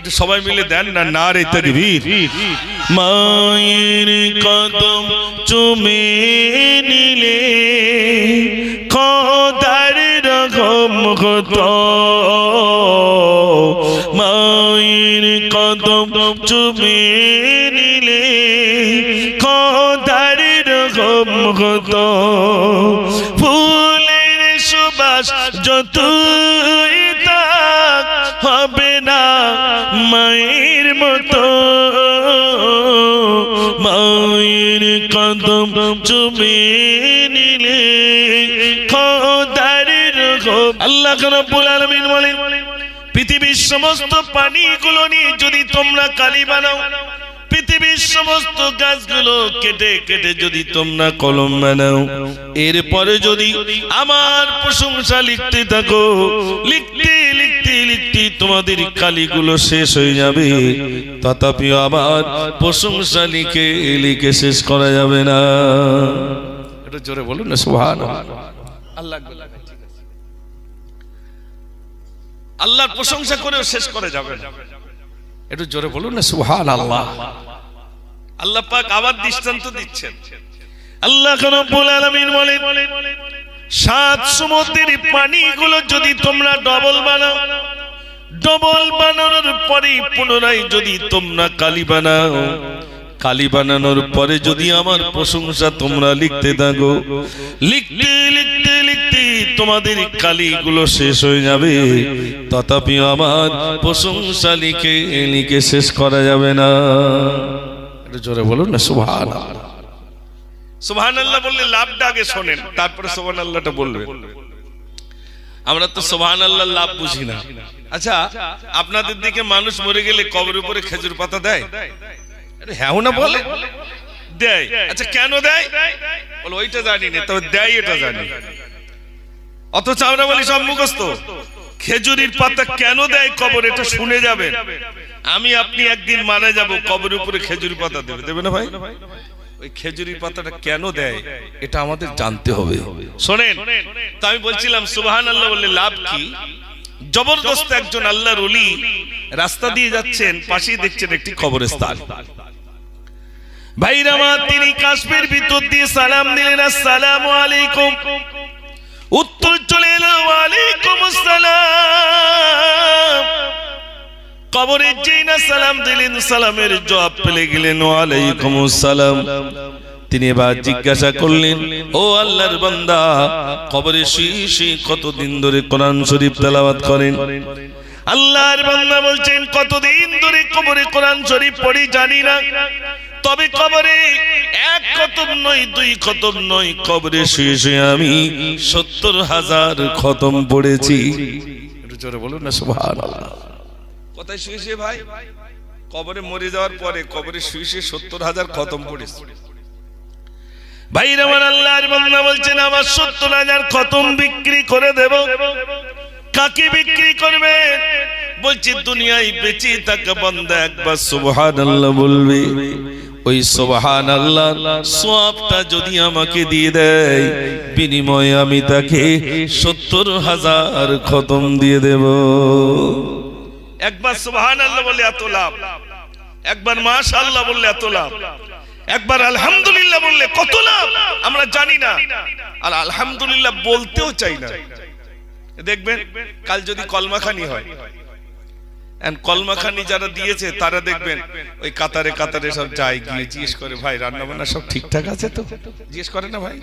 একটু সবাই মিলে দেন না, নারে তাকবীর। মায়ের কদম চুমে নিলে খোদার রহম হতো, মায়ের কদম চুমে নিলে খোদার রহম হতো। ফুলের সুবাস যতই তাক হবে না মায়ের মতো, মায়ের কদম চুমে নিলে খোদার রহম। আল্লাহ রাব্বুল আলামিন বলেন, পৃথিবীর সমস্ত পানিগুলো নিয়ে যদি তোমরা কালি বানাও, পৃথিবীর সমস্ত গাছগুলো কেটে কেটে যদি তোমরা কলম বানাও, এরপরে যদি আমার প্রশংসা লিখতে থাকো, লিখতে লিখতে লিখতে তোমাদের কালিগুলো শেষ হয়ে যাবে, তথাপি আবার প্রশংসা লিখে লিখে শেষ করা যাবে না। এটা জোরে বলুন না সুবহানাল্লাহ। আল্লাহ আল্লাহর প্রশংসা করেও শেষ করা যাবে না। একটু জোরে বলুন না সুবহানাল্লাহ। আল্লাহ পাক আবার দৃষ্টান্ত দিচ্ছেন। আল্লাহ রাব্বুল আলামিন বলেন, সাত সমুদ্রের পানিগুলো যদি তোমরা ডবল বানাও, ডবল বানানোর পরে পুনরায় যদি তোমরা কালি বানাও, কালি বানানোর পরে যদি আমার প্রশংসা তোমরা লিখতে থাকো, লিখতে লিখতে লিখতে তোমাদের কালিগুলো শেষ হয়ে যাবে, তথাপি আমার প্রশংসা লিখে লিখে শেষ করা যাবে না। একটু জোরে বলুন না সুবহানাল্লাহ। সুবহানাল্লাহ বললে লাভটা আগে শোনেন, তারপরে সুবহানাল্লাহটা বলবেন। আমরা তো সুবহানাল্লাহ লাভ বুঝি না। আচ্ছা, আপনাদের দিকে মানুষ মরে গেলে কবরের উপরে খেজুর পাতা দেয়? হ্যাঁ না বলে দেয়। আচ্ছা কেন দেয়? বলে ওইটা জানি না, তবে দেয় এটা জানি। অথচ আমরা বলি সব মুখস্থ। খেজুরির পাতা কেন দেয় কবরে, এটা শুনে যাবেন। আমি আপনি একদিন মারা যাব, কবরের উপরে খেজুরি পাতা দেবে, দেবে না ভাই? ওই খেজুরির পাতাটা কেন দেয় এটা আমাদের জানতে হবে। শোনেন, তো আমি বলছিলাম সুবহানাল্লাহ বললে লাভ কি? জবরদস্ত একজন আল্লাহর ওলি রাস্তা দিয়ে যাচ্ছেন, পাশেই দেখছেন একটি কবরস্থান। ভাইরা মা, তিনি কাশ্মীর ভিতর দিয়ে সালাম দিলেন, আসসালামু আলাইকুম। উত্তর চলে এলো, ওয়ালাইকুম আসসালাম। কবরে যেই না সালাম দিলেন, সালামের জবাব পেলে গেলেন ওয়ালাইকুম আসসালাম। তিনি এবার জিজ্ঞাসা করলেন, ও আল্লাহর বান্দা, কবরে শুয়ে কতদিন ধরে কোরআন শরীফ তেলাওয়াত করেন? আল্লাহর বান্দা বলছেন, কতদিন ধরে কবরে কোরআন শরীফ পড়ি জানি না, তবে কবরে এক খতম নয়, দুই খতম নয়, কবরে শুয়ে শুয়ে আমি ৭০,০০০ খতম পড়েছি। একটু জোরে বলুন না সুবহানাল্লাহ। কোথায় শুয়ে শুয়ে ভাই? কবরে মরে যাওয়ার পরে কবরে শুয়ে শুয়ে ৭০,০০০ খতম পড়েছি। ভাইরা আমার, আল্লাহর বান্দা বলছেন, আমার ৭০,০০০ খতম বিক্রি করে দেব। কাকে বিক্রি করবে? বলছে, দুনিয়ায় বেঁচে থাকা বান্দা একবার সুবহানাল্লাহ বলবে, ওই সুবহানাল্লাহ সওয়াবটা যদি আমাকে দিয়ে দেয়, বিনিময়ে আমি তাকে ৭০,০০০ খতম দিয়ে দেব। একবার সুবহানাল্লাহ বললে এত লাভ, একবার মাশাআল্লাহ বললে এত লাভ, একবার আলহামদুলিল্লাহ বললে কত লাভ আমরা জানি না, আর আলহামদুলিল্লাহ বলতেও চাই না। দেখবেন কাল যদি কলমাখানি হয়, কলমাখানি যারা দিয়েছে তারা দেখবেন ওই কাতারে কাতারে সব যায়, গিয়ে জিজ্ঞেস করে, ভাই রান্না বান্না সব ঠিকঠাক আছে তো? জিজ্ঞেস করে না ভাই?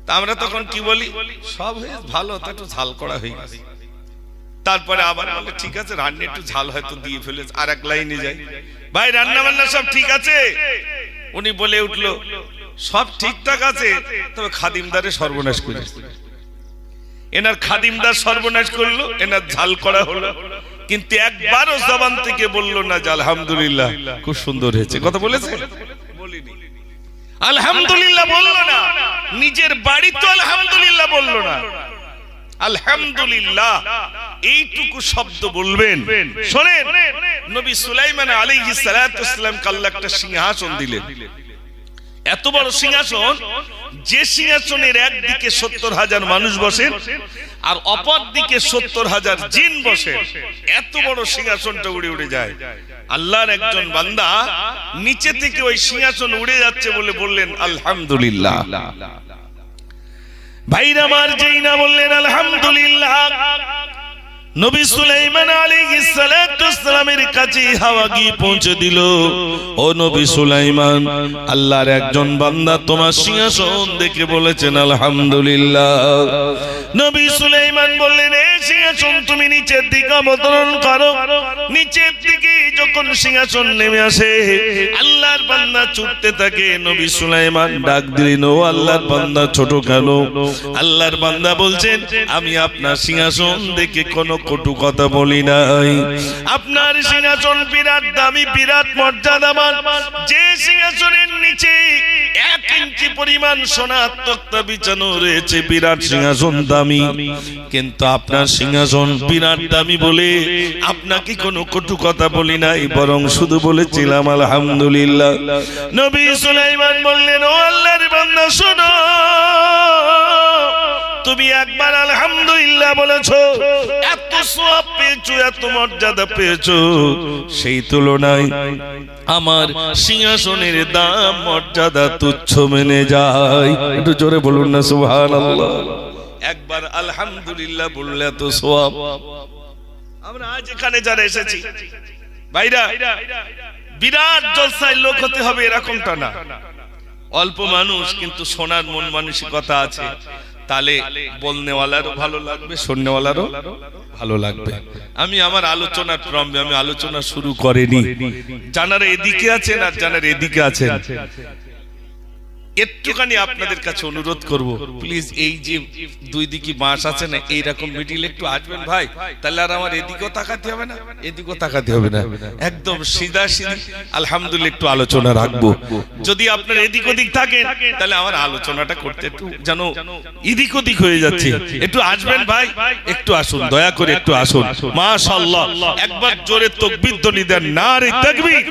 তা আমরা তখন কি বলি? সব ভালো, তো একটু ঝাল করা হয়ে গেছে। তারপরে আবার বলে, ঠিক আছে, রান্না একটু ঝাল হয়তো দিয়ে ফেলেছে। আর এক লাইনে যায়, ভাই রান্না বান্না সব ঠিক আছে? উনি বলে উঠলো, সব ঠিকঠাক আছে, তবে খাদিমদারে সর্বনাশ করে। এনার খাদিমদার সর্বনাশ করলো, এনার ঝাল করা হলো, কিন্তু একবারও জবান থেকে বললো না যে আলহামদুলিল্লাহ খুব সুন্দর হয়েছে। কথা বলেছে? বলিনি। আলহামদুলিল্লাহ বললো না, নিজের বাড়ি তো আলহামদুলিল্লাহ বললো না। আলহামদুলিল্লাহ এইটুকু শব্দ বলবেন। শোনেন, নবী সুলাইমান আলাইহিস সালাতু ওয়াস সালাম কে আল্লাহ একটা সিংহাসন দিলেন। এত বড় সিংহাসন, যে সিংহাসনের একদিকে 70,000 মানুষ বসেন আর অপর দিকে 70,000 জিন বসে, এত বড় সিংহাসনটা উড়ে উড়ে যায়। আল্লাহর একজন বান্দা নিচে থেকে ওই সিংহাসন উড়ে যাচ্ছে বলে বললেন আলহামদুলিল্লাহ। ভাইরা আমার, যেই না বললেন আলহামদুলিল্লাহ, নবী সুলাইমান আলাইহিস সালাতু ওয়াসসালামের কাছে হাওয়া গিয়ে পৌঁছে দিল। ও নবী সুলাইমান, আল্লাহর একজন বান্দা তোমার সিংহাসন দেখে বলেছেন আলহামদুলিল্লাহ। নবী সুলাইমান বললেন, এই সিংহাসন তুমি নিচের দিকে অবতরণ করো। নিচের দিকে যখন সিংহাসন নেমে আসে, আল্লাহর বান্দা ছুটতে থাকে। নবী সুলাইমান ডাক দিলেন, ও আল্লাহর বান্দা ছোট কেন? আল্লাহর বান্দা বলছেন, আমি আপনার সিংহাসন দেখে কোনো কটু কথা বলি নাই। আপনার সিংহাসন বিরাট দামি, বিরাট মর্যাদাবান। যে সিংহাসনের নিচে 1 ইঞ্চি পরিমাণ সোনার তক্তা বিছানো রয়েছে, বিরাট সিংহাসন দামি। কিন্তু আপনার সিংহাসন বিরাট দামি বলে আপনাকে কোনো কটু কথা বলি নাই, বরং শুধু বলেছিলাম আলহামদুলিল্লাহ। নবী সুলাইমান বললেন, ও আল্লাহর বান্দা শোনো, তুমি একবার আলহামদুলিল্লাহ বলেছো, এত সওয়াব পেয়েছো, এত মর্যাদা পেয়েছো, সেই তুলনায় আমার সিংহাসনের দাম মর্যাদা তুচ্ছ মেনে যায়। একটু জোরে বলুন না সুবহানাল্লাহ। একবার আলহামদুলিল্লাহ বললে এত সওয়াব। আমরা আজ এখানে যারা এসেছি ভাইরা, বিরাট জলসায় লোক হতে হবে এরকমটা না। অল্প মানুষ কিন্তু শোনার মন মানসিকতা আছে, তাহলে বলনেওয়ালারও ভালো লাগবে, শুননেওয়ালারও ভালো লাগবে। আমি আমার আলোচনার প্রারম্ভে আমি আলোচনা শুরু করিনি। জানারা এদিকে আছেন আর জানারা এদিকে আছেন, একটুখানি আপনাদের কাছে অনুরোধ করব, প্লিজ এই যে দুই দিকে বাঁশ আছে না, এইরকম মিডিল একটু আসবেন ভাই, তাহলে আর আমার এদিকেও তাকাতে হবে না, এদিকেও তাকাতে হবে না, একদম সিধা সিধি আলহামদুলিল্লাহ একটু আলোচনা রাখবো। যদি আপনার এদিক ওদিক থাকেন, তাহলে আমার আলোচনাটা করতে একটু যেন এদিক ওদিক হয়ে যাচ্ছে। একটু আসবেন ভাই, একটু আসুন, দয়া করে একটু আসুন। মাশাআল্লাহ, একবার জোরে তাকবীর ধ্বনি দেন, নারে তাকবীর।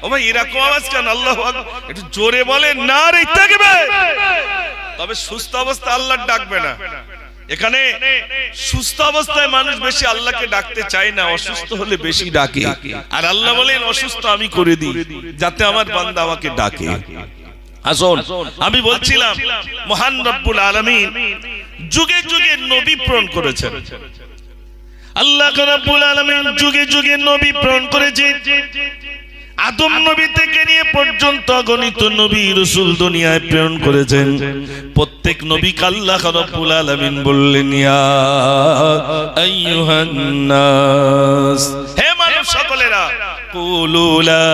ও ভাই এরকম আওয়াজ কেন? আল্লাহু আকবার, একটু জোরে বলেন নারে তাকবীর। তবে সুস্থ অবস্থা আল্লাহ ডাকবে না। এখানে সুস্থ অবস্থায় মানুষ বেশি আল্লাহকে ডাকতে চায় না, অসুস্থ হলে বেশি ডাকে। আর আল্লাহ বলেন অসুস্থ আমি করে দিই, যাতে আমার বান্দা আমাকে ডাকে। আসুন, আমি বলছিলাম মহান রব্বুল আলামিন যুগে যুগে নবী প্রেরণ করেছেন। আল্লাহ রব্বুল আলামিন যুগে যুগে নবী প্রেরণ করেছেন। আদম নবী থেকে নিয়ে পর্যন্ত অগণিত নবী রাসূল দুনিয়ায় প্রেরণ করেছেন। প্রত্যেক নবীকে আল্লাহ রাব্বুল আলামিন বললেন, ইয়া আইয়ুহান নাস, হে মানব সকলেরা, কুলু লা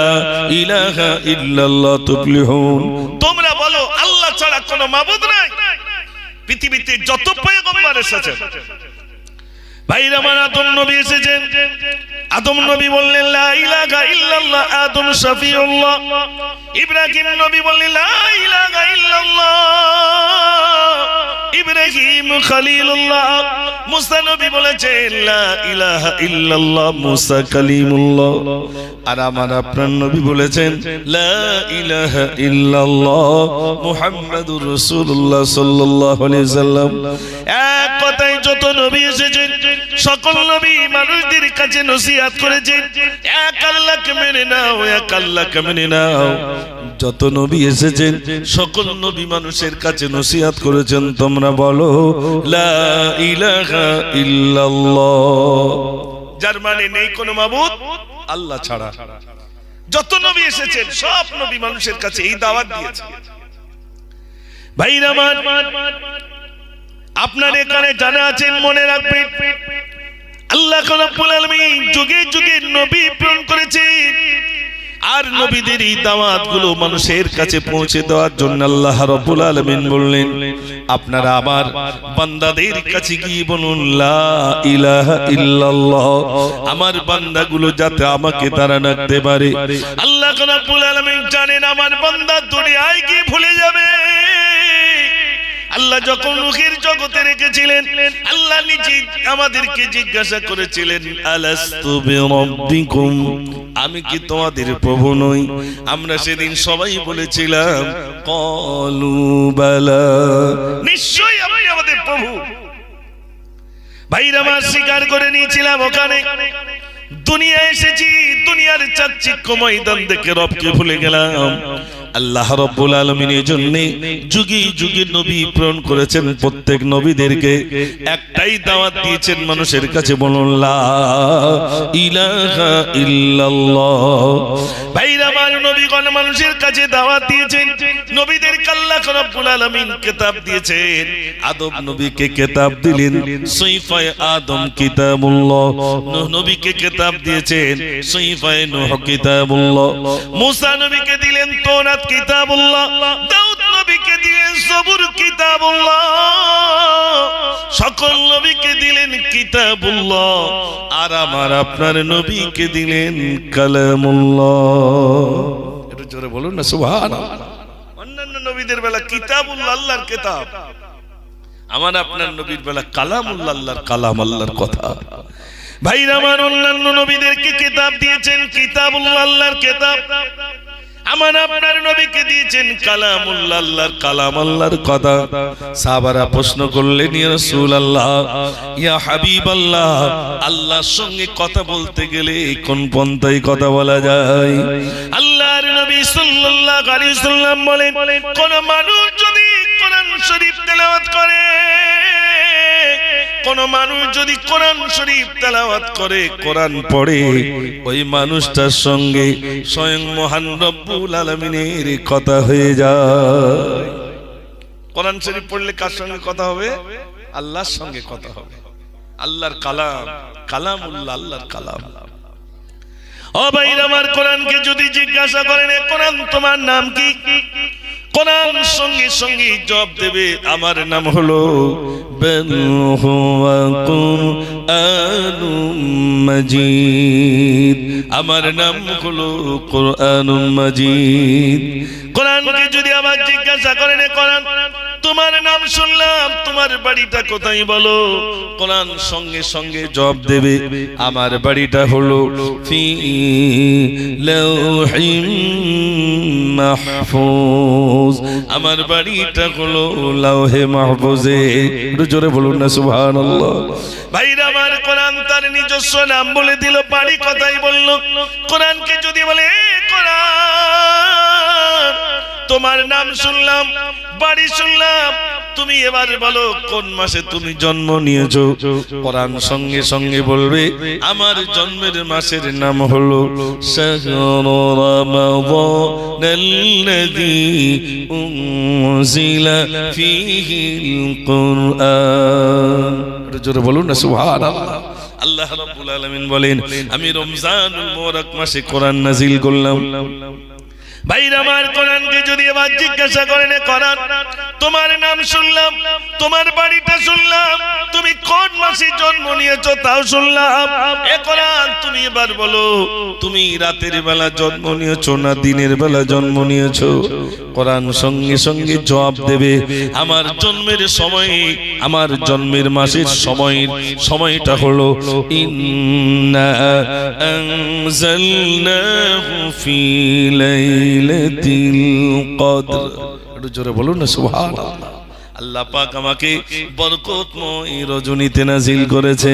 ইলাহা ইল্লাল্লাহ তুফলিহুন, তোমরা বলো আল্লাহ ছাড়া কোনো মাবুদ নাই। পৃথিবীতে যত পয়গম্বর এসেছেন ভাইরা, আমার আদম নবী এসেছেন। আদম নবী বললেন লা ইলাহা ইল্লাল্লাহ, আদম শফিউল্লাহ। ইব্রাহিম নবী বললেন লা ইলাহা ইল্লাল্লাহ, ইব্রাহিম খলিলুল্লাহ। মুসা নবী বলেছেন লা ইলাহা ইল্লাল্লাহ, মুসা কালিমুল্লাহ। আর আমার আপনার নবী বলেছেন লা ইলাহা ইল্লাল্লাহ, মুহাম্মাদুর রাসূলুল্লাহ সাল্লাল্লাহু আলাইহি ওয়াসাল্লাম। এক কথায় যত নবী এসেছেন, সকল নবী মানুষদের কাছে নসিহত করেছেন, এক আল্লাহকে মেনে নাও, এক আল্লাহকে মেনে নাও। যত নবী এসেছেন সকল নবী মানুষের কাছে নসিহত করেছেন, তোমরা বলো লা ইলাহা ইল্লাল্লাহ, যার মানে নেই কোনো মাবুদ আল্লাহ ছাড়া। যত নবী এসেছেন সব নবী মানুষের কাছে এই দাওয়াত দিয়েছেন। ভাইরা আমার, আপনার এখানে জানা আছেন, মনে রাখবেন আল্লাহ রাব্বুল আলামিন যুগে যুগে নবী প্রেরণ করেছেন। আর নবীদের এই দাওয়াতগুলো মানুষের কাছে পৌঁছে দেওয়ার জন্য আল্লাহ রাব্বুল আলামিন বললেন, আপনারা আমার বান্দাদের কাছে গিয়ে বলুন লা ইলাহা ইল্লাল্লাহ, আমার বান্দাগুলো যাতে আমাকে তারা ডাকতে পারে। আল্লাহ রাব্বুল আলামিন জানেন আমার বান্দা দুনিয়ায় গিয়ে ভুলে যাবে, আল্লাহ যখন রূহের জগতে রেখেছিলেন, আল্লাহ নিজে আমাদেরকে জিজ্ঞাসা করেছিলেন, আলাস্তু বিরাব্বিকুম, আমি কি তোমাদের প্রভু নই? আমরা সেদিন সবাই বলেছিলাম ক্বালু বালা, নিশ্চয়ই আপনি আমাদের প্রভু। ভাইরা আমার, স্বীকার করে নিয়েছিলাম ওখানে। দুনিয়া এসেছি, দুনিয়ার চাকচিক্য ময়দান দেখে রবকে ভুলে গেলাম। আল্লাহ রাব্বুল আলামিনের জন্য যুগে যুগে নবী প্রেরণ করেছেন। প্রত্যেক নবীদেরকে একটাই দাওয়াত দিয়েছেন মানুষের কাছে, বলুন লা ইলাহা ইল্লাল্লাহ। ভাইরা আমার, নবীগণ মানুষের কাছে দাওয়াত দিয়েছেন। নবীদেরকে আল্লাহ রাব্বুল আলামিন কিতাব দিয়েছেন। আদম নবীকে কিতাব দিলেন, সহিফায়ে আদম কিতাবুল্লাহ। নূহ নবীকে কিতাব দিয়েছেন, সহিফায়ে নূহ কিতাবুল্লাহ। মুসা নবীকে দিলেন তাওরাত কিতাবুল্লাহ। দাউদ নবীকে দিলেন জবুর কিতাবুল্লাহ। সকল নবীকে দিলেন কিতাবুল্লাহ, আর আমার আপনার নবীকে দিলেন কালামুল্লাহ। একটু জোরে বলুন না সুবহানাল্লাহ। অন্যান্য নবীদের বেলা কিতাবুল্লাহ, আল্লাহর কিতাব। আমার আপনার নবীর বেলা কালামুল্লাহ, আল্লাহর কালাম, আল্লাহর কথা। ভাইরা আমার, অন্যান্য নবীদেরকে কিতাব দিয়েছেন কিতাবুল্লাহ, আল্লাহর কিতাব। আমার আপনার নবীকে দিয়েছেন কালামুল্লাহ, আল্লাহর কালাম, আল্লাহর কথা। সাহাবারা প্রশ্ন করলেন, ইয়া রাসূলুল্লাহ, ইয়া হাবিবাল্লাহ, আল্লাহর সঙ্গে কথা বলতে গেলে কোন পন্থায় কথা বলা যায়? আল্লাহর নবী সাল্লাল্লাহু আলাইহি ওয়াসাল্লাম বলেন, কোন মানুষ যদি কোরআন শরীফ তেলাওয়াত করে, কোন মানুষ যদি কোরআন শরীফ তেলাওয়াত করে, কোরআন পড়ে, ওই মানুষটার সঙ্গে স্বয়ং মহান রব্বুল আলামিনের কথা হয়ে যায়। কোরআন শরীফ পড়লে কার সঙ্গে কথা হবে? আল্লাহর সঙ্গে কথা হবে। আল্লাহর কালাম, কালামুল্লাহ, আল্লাহর কালাম। ও ভাইরা আমার, কোরআনকে যদি জিজ্ঞাসা করেন, কোরআন তোমার নাম কি? কোরআন সঙ্গে সঙ্গে জবাব দেবে, আমার নাম হলো বাল হুয়া কুরআনুম মাজিদ, আমার নাম হলো কুরআনুম মাজিদ। কোরআনকে যদি আবার জিজ্ঞাসা করেন, কোরআন তোমার নাম শুনলাম, তোমার বাড়িটা কোথায় বলো? কোরআন সঙ্গে সঙ্গে জবাব দেবে, আমার বাড়িটা হলো ফি লাউহিম মাহফুজ, আমার বাড়িটা হলো লাউহে মাহফুজে। একটু জোরে বলুন না সুবহানাল্লাহ। ভাইরা আমার, কোরআন তার নিজস্ব নাম বলে দিল, বাড়ি কোথায় বললো। কোরআনকে যদি বলে, কোরআন তোমার নাম শুনলাম, বাড়ি শুনলাম, তুমি এবার বলো কোন মাসে তুমি জন্ম নিয়েছো? কোরআন সঙ্গে সঙ্গে বলবে, আমার জন্মের মাসের নাম হলো শাহরু রমাদানাল্লাযী উনজিলা ফীহিল কুরআন। একটু জোরে বলুন না সুবহানাল্লাহ। আল্লাহ রাব্বুল আলামিন বলেন, আমি রমজানুল মুবারক মাসে কোরআন নাযিল করলাম। ভাইরা আমার, কোরআনকে যদি এবার জিজ্ঞাসা করেন, কোরআন তোমার নাম শুনলাম, তোমার বাড়িটা শুনলাম, তুমি কোন মাসে জন্ম নিয়েছো তাও শুনলাম, এ কোরআন তুমি এবার বলো, তুমি রাতের বেলা জন্ম নিয়েছো না দিনের বেলা জন্ম নিয়েছো? কোরআন সঙ্গে সঙ্গে জবাব দেবে, আমার জন্মের সময়, আমার জন্মের মাসের সময়টা হলো ইন্না আনজালনাহু ফি লাইলাতিল কদর। একটু জোরে বলুন না সুবহানাল্লাহ। আল্লাহ পাক আমাকে বরকতময় রজনীতে নাজিল করেছে।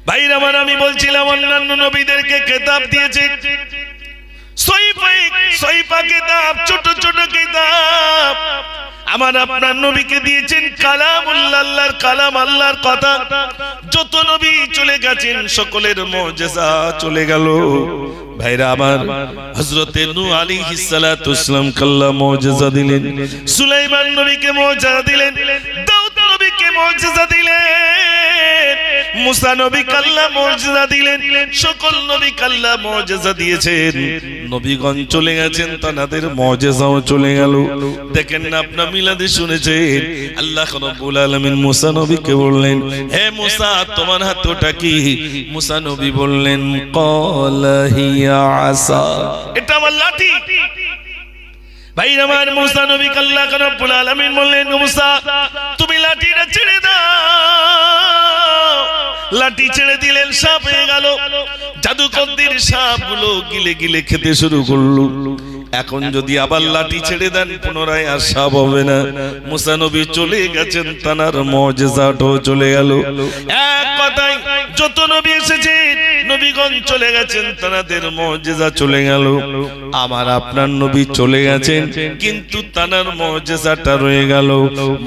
ভাইরা আমার, আমি বলছিলাম অন্যান্য নবীদেরকে কিতাব দিয়েছে, সহিফা কিতাব, ছোট ছোট কিতাব। আমার আপনার নবীকে দিয়েছেন কালামুল্লাহ, আল্লাহর কালাম, আল্লাহর কথা। যত নবী চলে গেছেন সকলের মুজিজা চলে গেল। ভাইরা আমার, হযরতে নূহ আলাইহিস সালাতু ওয়াসসালাম আল্লাহ মুজিজা দিলেন, সুলাইমান নবীকে মুজিজা দিলেন, দাউদ নবীকে মুজিজা দিলেন, মুসা নবীকে আল্লাহ মুজিজা দিলেন। সকল নবীকে আল্লাহ মুজিজা দিয়েছেন। নবীগণ চলে গেছেন, তাদের মুজিজাও চলে গেল। দেখেন না, আপনারা মিলাদে শুনেছেন, আল্লাহ রাব্বুল আলামিন মুসা নবীকে বললেন, হে মুসা তোমার হাতে ওটা কি? মুসা নবী বললেন, ক্বালা হিয়া আসা, এটা আমার লাঠি। ভাই আমার মুসা নবী আল্লাহ রাব্বুল আলামিন বললেন, মুসা তুমি লাঠিটা ছেড়ে দাও। লাঠি ছেড়ে দিলেন, সাপ হয়ে গেল। জাদুকরদের সাপগুলো গিলে গিলে খেতে শুরু করলো। এখন যদি আবার লাঠি ছেড়ে দেন পুনরায় আর সাপ হবে না। মুসা নবী চলে গেছেন, তানার মুজিজাটাও চলে গেল। এক কথায় যত নবী এসেছে নবীগণ চলে গেছেন, তাদের মুজিজা চলে গেল। আমার আপনার নবী চলে গেছেন, কিন্তু তানার মুজিজাটা রয়ে গেল।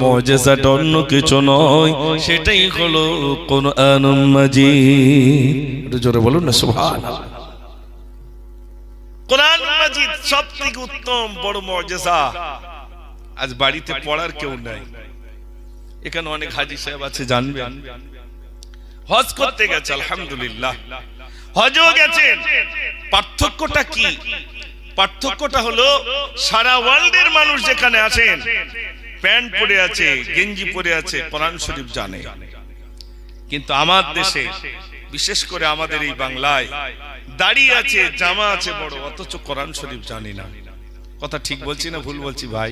মুজিজাটা অন্য কিছু নয়, সেটাই হলো কোরআনুল মাজিদ। একটু জোরে বলুন না সুবহানাল্লাহ। কোরআন মাজিদ সবথেকে উত্তম বড় মুজিজা। আজ বাড়িতে পড়ার কেউ নাই। এখানে অনেক হাজী সাহেব আছে, জানবেন হজ করতে গেছে, আলহামদুলিল্লাহ হজও গেছেন। পার্থক্যটা কি? পার্থক্যটা হলো সারা ওয়ার্ল্ডের মানুষ যেখানে আছেন প্যান্ট পরে আছে, গেঞ্জি পরে আছে, কোরআন শরীফ জানে। কিন্তু আমার দেশে, বিশেষ করে আমাদের এই বাংলায়, দাড়ি আছে, জামা আছে বড়, অথচ কোরআন শরীফ জানি না। কথা ঠিক বলছি না ভুল বলছি ভাই?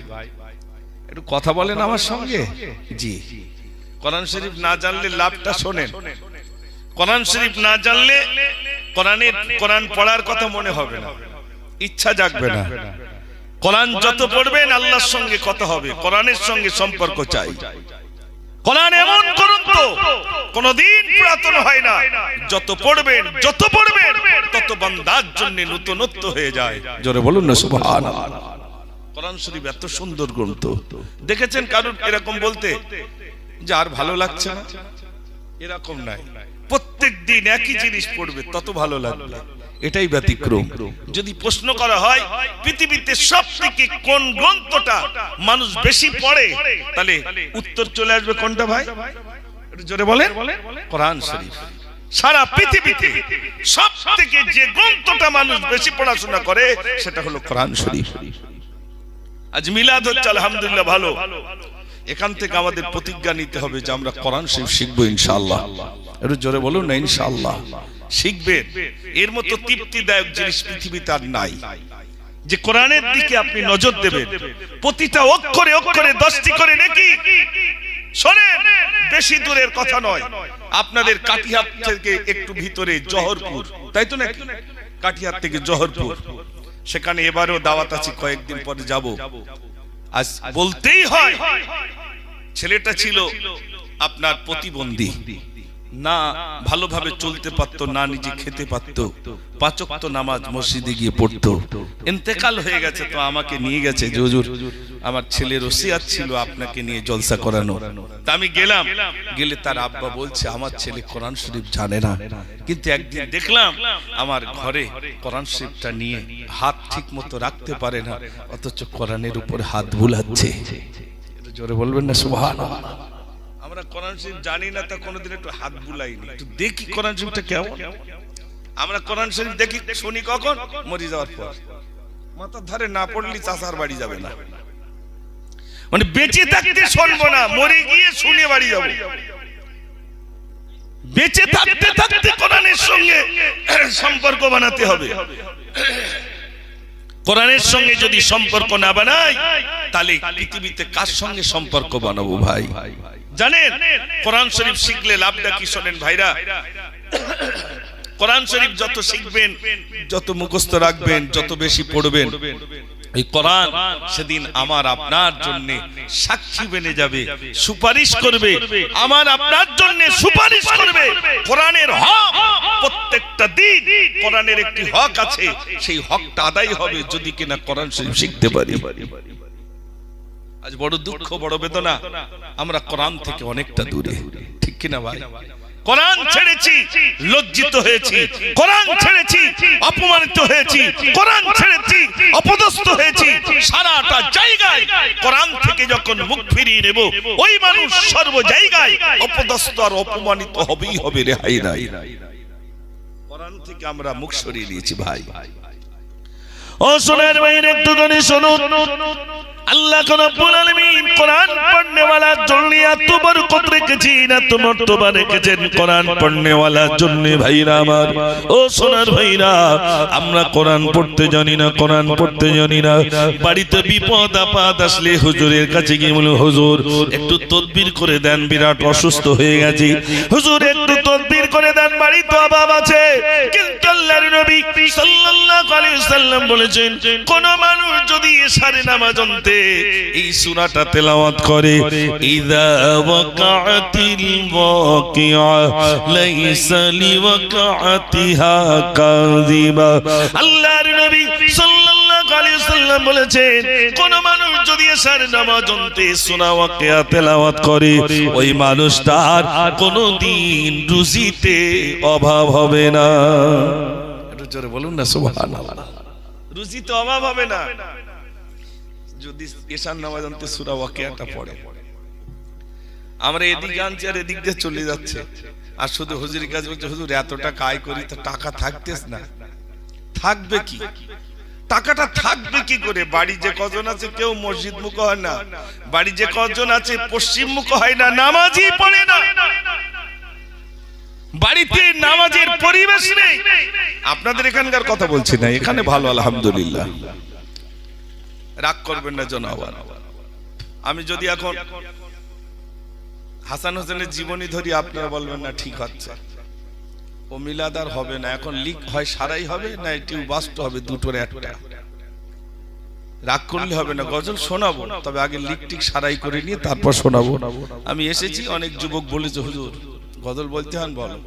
একটু কথা বলেন আমার সঙ্গে। জি, কোরআন শরীফ না জানলে লাভটা শোনেন। কোরআন শরীফ না জানলে কোরআন পড়ার কথা মনে হবে না, ইচ্ছা জাগবে না। কোরআন যত পড়বেন আল্লাহর সঙ্গে কথা হবে, কোরআনের সঙ্গে সম্পর্ক চাই। কোরআন এমন গ্রন্থ কোনদিন পুরাতন হয় না। যত পড়বেন তত বান্দার জন্য নতুনত্ব হয়ে যায়। জোরে বলুন না সুবহানাল্লাহ। কোরআন শরীফ এত সুন্দর গ্রন্থ। দেখেছেন কারণ এরকম বলতে যে আর ভালো লাগছে না? এরকম নাই। প্রত্যেক দিন একই জিনিস পড়বে, তত ভালো লাগবে। এটাই ব্যতিক্রম। যদি প্রশ্ন করা হয় পৃথিবীতে সবথেকে কোন গ্রন্থটা মানুষ বেশি পড়ে, তাহলে উত্তর চলে আসবে কোনটা ভাই? একটু জোরে বলেন। কোরআন শরীফ। সারা পৃথিবীতে সবথেকে যে গ্রন্থটা মানুষ বেশি পড়াশোনা করে সেটা হলো কোরআন শরীফ। আজ মিলাদ হচ্ছে, আলহামদুলিল্লাহ ভালো। এখান থেকে আমাদের প্রতিজ্ঞা নিতে হবে যে আমরা কোরআন শরীফ শিখবো ইনশাআল্লাহ। একটু জোরে বলুন না ইনশাআল্লাহ। শিখবেন। এর মতো তৃপ্তিদায়ক জিনিস পৃথিবীতে আর নাই, যে কোরআনের দিকে আপনি নজর দেবেন। প্রতিটা অক্ষরে অক্ষরে 10টি করে নেকি। শোনেন, বেশি দূরের কথা নয়, আপনাদের কাটিহার থেকে একটু ভিতরে জহরপুর, তাই তো নাকি? কাটিহার থেকে জহরপুর, সেখানে এবারেও দাওয়াত আছে, কয়েকদিন পরে যাব। আজ বলতেই হয়, ছেলেটা ছিল আপনার প্রতিবন্ধী, না ভালোভাবে চলতে পারতো, না নিজে খেতে পারতো, 5 ওয়াক্ত নামাজ মসজিদে গিয়ে পড়তো। ইন্তেকাল হয়ে গেছে, তো আমাকে নিয়ে গেছে যে হুজুর আমার ছেলের ওসিয়াত ছিল আপনাকে নিয়ে জলসা করানো। তা আমি গেলাম, গেলে তার আব্বা বলছে আমার ছেলে কোরআন শরীফ জানে না, কিন্তু একদিন দেখলাম আমার ঘরে কোরআন শরীফটা নিয়ে হাত ঠিক মতো রাখতে পারে না, অথচ কোরআনের উপর হাত বুলাচ্ছে। জোরে বলবেন না সুবহানাল্লাহ। আমরা কোরআন শরীফ জানি না, তা কোনোদিন একটু হাত বুলাইনি, একটু দেখি কোরআন শরীফটা কেমন। আমরা কোরআন শরীফ দেখি শুনি কখন? মরে যাওয়ার পর। মাথার ধারে না পড়লি চাচার বাড়ি যাবে না, মানে বেঁচে থাকতে শুনবো না, মরে গিয়ে শুনে বাড়ি যাব। বেঁচে থাকতে থাকতে কোরআনের সঙ্গে সম্পর্ক বানাতে হবে। কোরআনের সঙ্গে যদি সম্পর্ক না বানাই, তাহলে পৃথিবীতে কার সঙ্গে সম্পর্ক বানাবো ভাই? জানেন কোরআন শরীফ শিখলে লাভটা কি? শোনেন ভাইরা, কোরআন শরীফ যত শিখবেন, যত মুখস্থ রাখবেন, যত বেশি পড়বেন, এই কোরআন সেদিন আমার আপনার জন্য সাক্ষী বনে যাবে, সুপারিশ করবে, আমার আপনার জন্য সুপারিশ করবে। কোরআনের হক, প্রত্যেকটা দিন কোরআনের একটি হক আছে, সেই হকটা আদায় হবে যদি কিনা কোরআন শরীফ শিখতে পারি। আজ বড় দুঃখ, বড় বেদনা, আমরা কোরআন থেকে অনেকটা দূরে, ঠিক কিনা ভাই? কোরআন ছেড়েছি, লজ্জিত হয়েছি, কোরআন ছেড়েছি, অপমানিত হয়েছি, কোরআন ছেড়েছি, অপদস্থ হয়েছি। সারাটা জায়গায় কোরআন থেকে যখন মুখ ফিরিয়ে নেব, ওই মানুষ সর্ব জায়গায় অপদস্থ আর অপমানিত হবেই হবে, রেহাই নাই। কোরআন থেকে আমরা মুখ সরিয়ে নিয়েছি ভাই। ও সোনার ভাইয়ের একটুখানি শুনুন, अल्लाह को रब्बुल आलमीन कुरान पढ़ने वाला জন্য এত বরকত রেখেছেন, এত মর্তবা রেখেছেন কুরান পড়নে वाला জন্য। ভাইরা আমার, ও সোনার ভাইরা, আমরা কোরআন পড়তে জানি না, কোরআন পড়তে জানি না। বাড়িতে বিপদ আপদ আসলে হুজুরের কাছে গিয়ে বলি, হুজুর একটু তদবির করে দেন, বিরাট অসুস্থ হয়ে গেছি, হুজুর একটু তদবির করে দেন, বাড়িতে অভাব আছে। কিন্তু আল্লাহর নবী সাল্লাল্লাহু আলাইহি ওয়াসাল্লাম বলেছেন, কোন মানুষ যদি এশারে নামাজ অন্তে এই সূরাটা তেলাওয়াত করে, ইযা ওয়াকাতিল ওয়াকিআ লাইসা লিওয়াকাতিহা কাযিবা। আল্লাহর নবী সাল্লাল্লাহু আলাইহি ওয়াসাল্লাম বলেছেন, কোন মানুষ যদি এশারে নামাজ অন্তে সূরা ওয়াকিআ তেলাওয়াত করে, ওই মানুষটার কোনদিন রুজিতে অভাব হবে না। একটু জোরে বলুন না সুবহানাল্লাহ। রুজিতে অভাব হবে না যদি এশার নামাজ অন্তে সূরা ওয়াকিআটা পড়ে। আমরা এদিক আনছি আর এদিক দিয়ে চলে যাচ্ছে, আর শুধু হুজুরের কাছে বলছে, হুজুর এত টাকা আয় করি তো টাকা থাকতেছ না। থাকবে কি? টাকাটা থাকবে কি করে? বাড়ি যে কজন আছে কেউ মসজিদ মুখ হয় না, বাড়ি যে কজন আছে পশ্চিম মুখ হয় না, নামাজই পড়ে না, বাড়িতে নামাজের পরিবেশ নেই। আপনাদের এখানকার কথা বলছি না, এখানে ভালো আলহামদুলিল্লাহ, রাগ করবেন না জনাবার। আমি যদি এখন হাসান হোসেনের জীবনী ধরি, আপনারা বলবেন না ঠিক হচ্ছে, ও মিলাদ আর হবে না, এখন লিক হয় সারাই হবে না টিউব বাস্ট হবে, দুটোর একটা। রাগ করলে হবে না, গজল শোনাবো, তবে আগে লিক টিক সারাই করে নিয়ে তারপর শোনাবো। আমি এসেছি, অনেক যুবক বলেছে, হুজুর গজল বলতে হন বলো,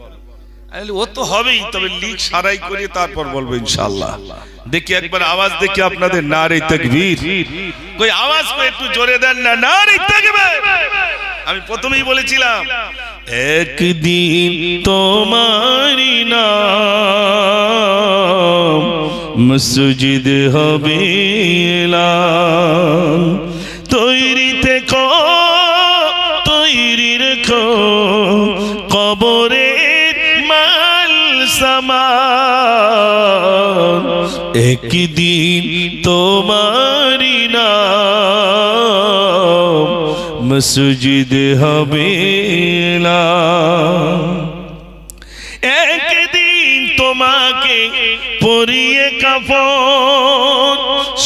ও তো হবেই, তবে লিক সারাই করে তারপর বলবো ইনশাআল্লাহ। দেখি একবার আওয়াজ দেখি আপনাদের, নারে তাকবীর। কই আওয়াজ করে একটু জোরে দেন না, নারে তাকবীর। আমি প্রথমেই বলেছিলাম, একদিন তোমারি নাম মসজিদ হবে এলান, তৈরি থেকো তৈরি রেখো কবরের মাল সামান, একদিন তোমারি নাম মসজিদ হবে এলান, একদিন তোমাকে পরিয়ে কাফন,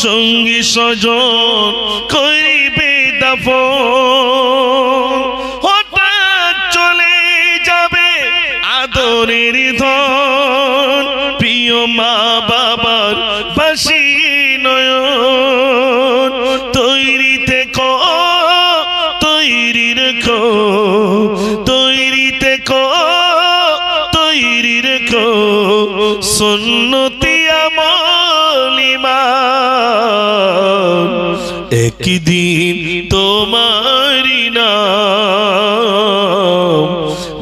সঙ্গী স্বজন করিবে দাফন, হঠাৎ চলে যাবে আদরের ধন, প্রিয় মা বাবার বাসি নয়ন, তৈরি থেকো তৈরি রেখো, তৈরি থেকো তৈরি রেখো সুন্নতি আমল ঈমান, একদিন তোমারি নাম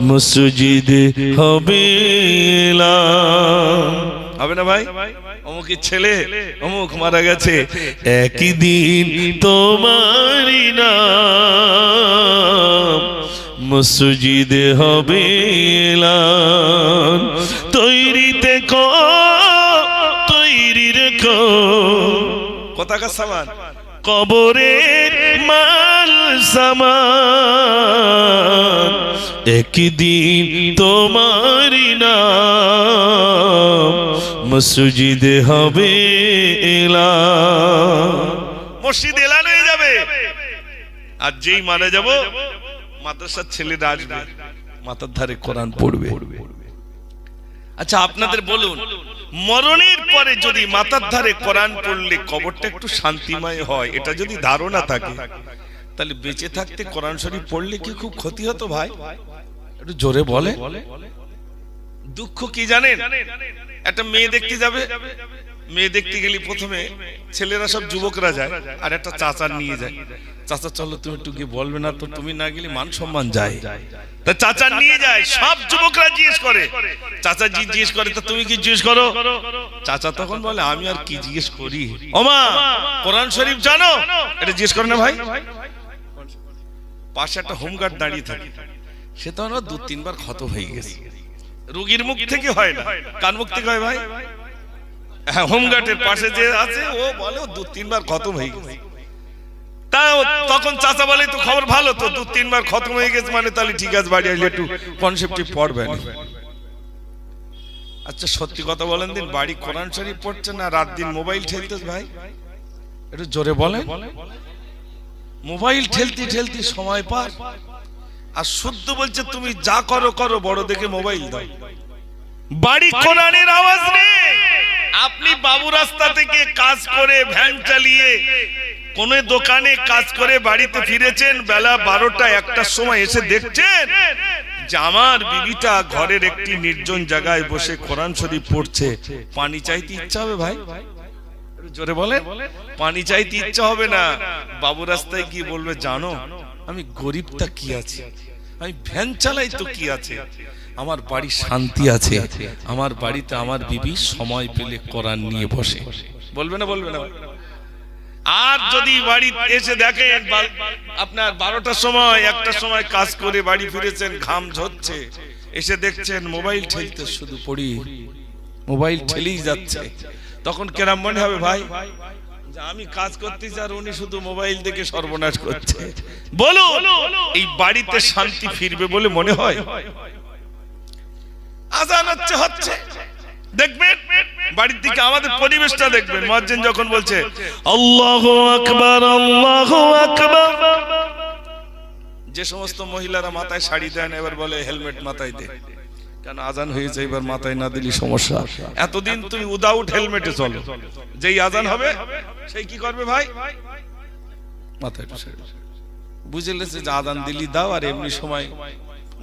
মসজিদ হবে এলান। হবে না ভাই? অমুকের ছেলে অমুক মারা গেছে, একদিন তোমারি নাম মসজিদ হবে এলান, তৈরি থেকো তৈরি রেখো কোথাকার সামান, কবরের মাল সামান, একদিন তোমারি নাম মসজিদ হবে এলান। মসজিদ এলান হয়ে যাবে, আর যেই মারা যাব মাদ্রাসার ছেলেরা আসবে, মাথার ধারে কোরআন পড়বে। আচ্ছা আপনাদের বলুন, মরণের পরে যদি মাথার ধারে কোরআন পড়লে কবরটা একটু শান্তিময় হয়, এটা যদি ধারণা থাকে, তাহলে বেঁচে থাকতে কোরআন শরীফ পড়লে কি খুব ক্ষতি হতো ভাই? একটু জোরে বলে। দুঃখ কি জানেন? একটা মেয়ে দেখতে যাবে, মেয়ে দেখতে গেলে প্রথমে ছেলেরা সব যুবকরা যায়, আর একটা চাচা নিয়ে যায়, চাচা চলো তুমি একটু গিয়ে বলবে না তো, তুমি না গেলে মান সম্মান যায়। তা চাচা নিয়ে যায়, সব যুবকরা জিজ্ঞেস করে, চাচা জি জিজ্ঞেস করে, তা তুমি কি জিজ্ঞেস করো? চাচা তখন বলে, আমি আর কি জিজ্ঞেস করি, ওমা কোরআন শরীফ জানো? এটা জিজ্ঞেস করে না ভাই। পাশে একটা হোমগার্ড দাঁড়িয়ে থাকে, সে তো না 2-3 বার ক্ষত হয়ে গেছে, রোগীর মুখ থেকে হয় না, কার মুখ থেকে হয় ভাই? হোমগার্ডের পাশে যে আছে ও বলে 2-3 বার খতম হয়ে গেছে। তাও তখন চাচা বলে তো খবর ভালো তো, 2-3 বার খতম হয়ে গেছে মানে তাহলে ঠিক আছে, বাড়ি আইলে একটু কনসেপ্টিভ পড়বেন। আচ্ছা সত্যি কথা বলেন দিন, বাড়ি কোরআন শরীফ পড়ছে না রাত দিন মোবাইল ঠেলতেছ ভাই? একটু জোরে বলেন। মোবাইল ঠেলতে ঠেলতে সময় পার, আর শুদ্ধ বলছে তুমি যা করো করো, বড় দেখে মোবাইল দাও। বাড়ি কোরআনের আওয়াজ নেই। আপনি বাবু রাস্তা থেকে কাজ করে ভ্যান চালিয়ে কোন দোকানে কাজ করে বাড়িতে ফিরেছেন, বেলা 12টা-1টার সময় এসে দেখছেন যে আমার বিবিটা ঘরের একটি নির্জন জায়গায় বসে কোরআন শরীফ পড়ছে। পানি চাইতে ইচ্ছা হবে ভাই? জোরে বলেন। পানি চাইতে ইচ্ছা হবে না। বাবু রাস্তায় গিয়ে বলবে জানো আমি গরিবটা কি আছে, আমি ভ্যান চালাই তো কি আছে, আমার বাড়ি শান্তি আছে, আমার বাড়িতে আমার বিবি সময় পেলে কোরআন নিয়ে বসে। বলবে না? বলবে না? আর যদি বাড়ি এসে দেখেন আপনার 12টার সময় 1টার সময় কাজ করে বাড়ি ফিরেছেন, ঘাম ঝরছে, এসে দেখছেন মোবাইল ঠেলতে শুধু পড়ি, মোবাইল ঠেলেই যাচ্ছে, তখন কেরাম মনে হবে ভাই যে আমি কাজ করতেছি আর উনি শুধু মোবাইল দেখে সর্বনাশ করছে। বলো এই বাড়িতে শান্তি ফিরবে বলে মনে হয়? আজান হচ্ছে দেখবেন বাড়ির দিকে আমাদের পরিবেশটা দেখবেন, মুয়াজ্জিন যখন বলছে আল্লাহু আকবার আল্লাহু আকবার, যে সমস্ত মহিলারা মাথায় শাড়ি দেন এবার বলে হেলমেট মাথায় দে, কেন আজান হয়েছে এবার মাথায় না দিলি সমস্যা। এতদিন তুমি উইদাউট হেলমেটে চলো, যেই আজান হবে সেই কি করবে ভাই? মাথায় বুঝে লেছে যে আজান দিলি দাও, আর এমনি সময়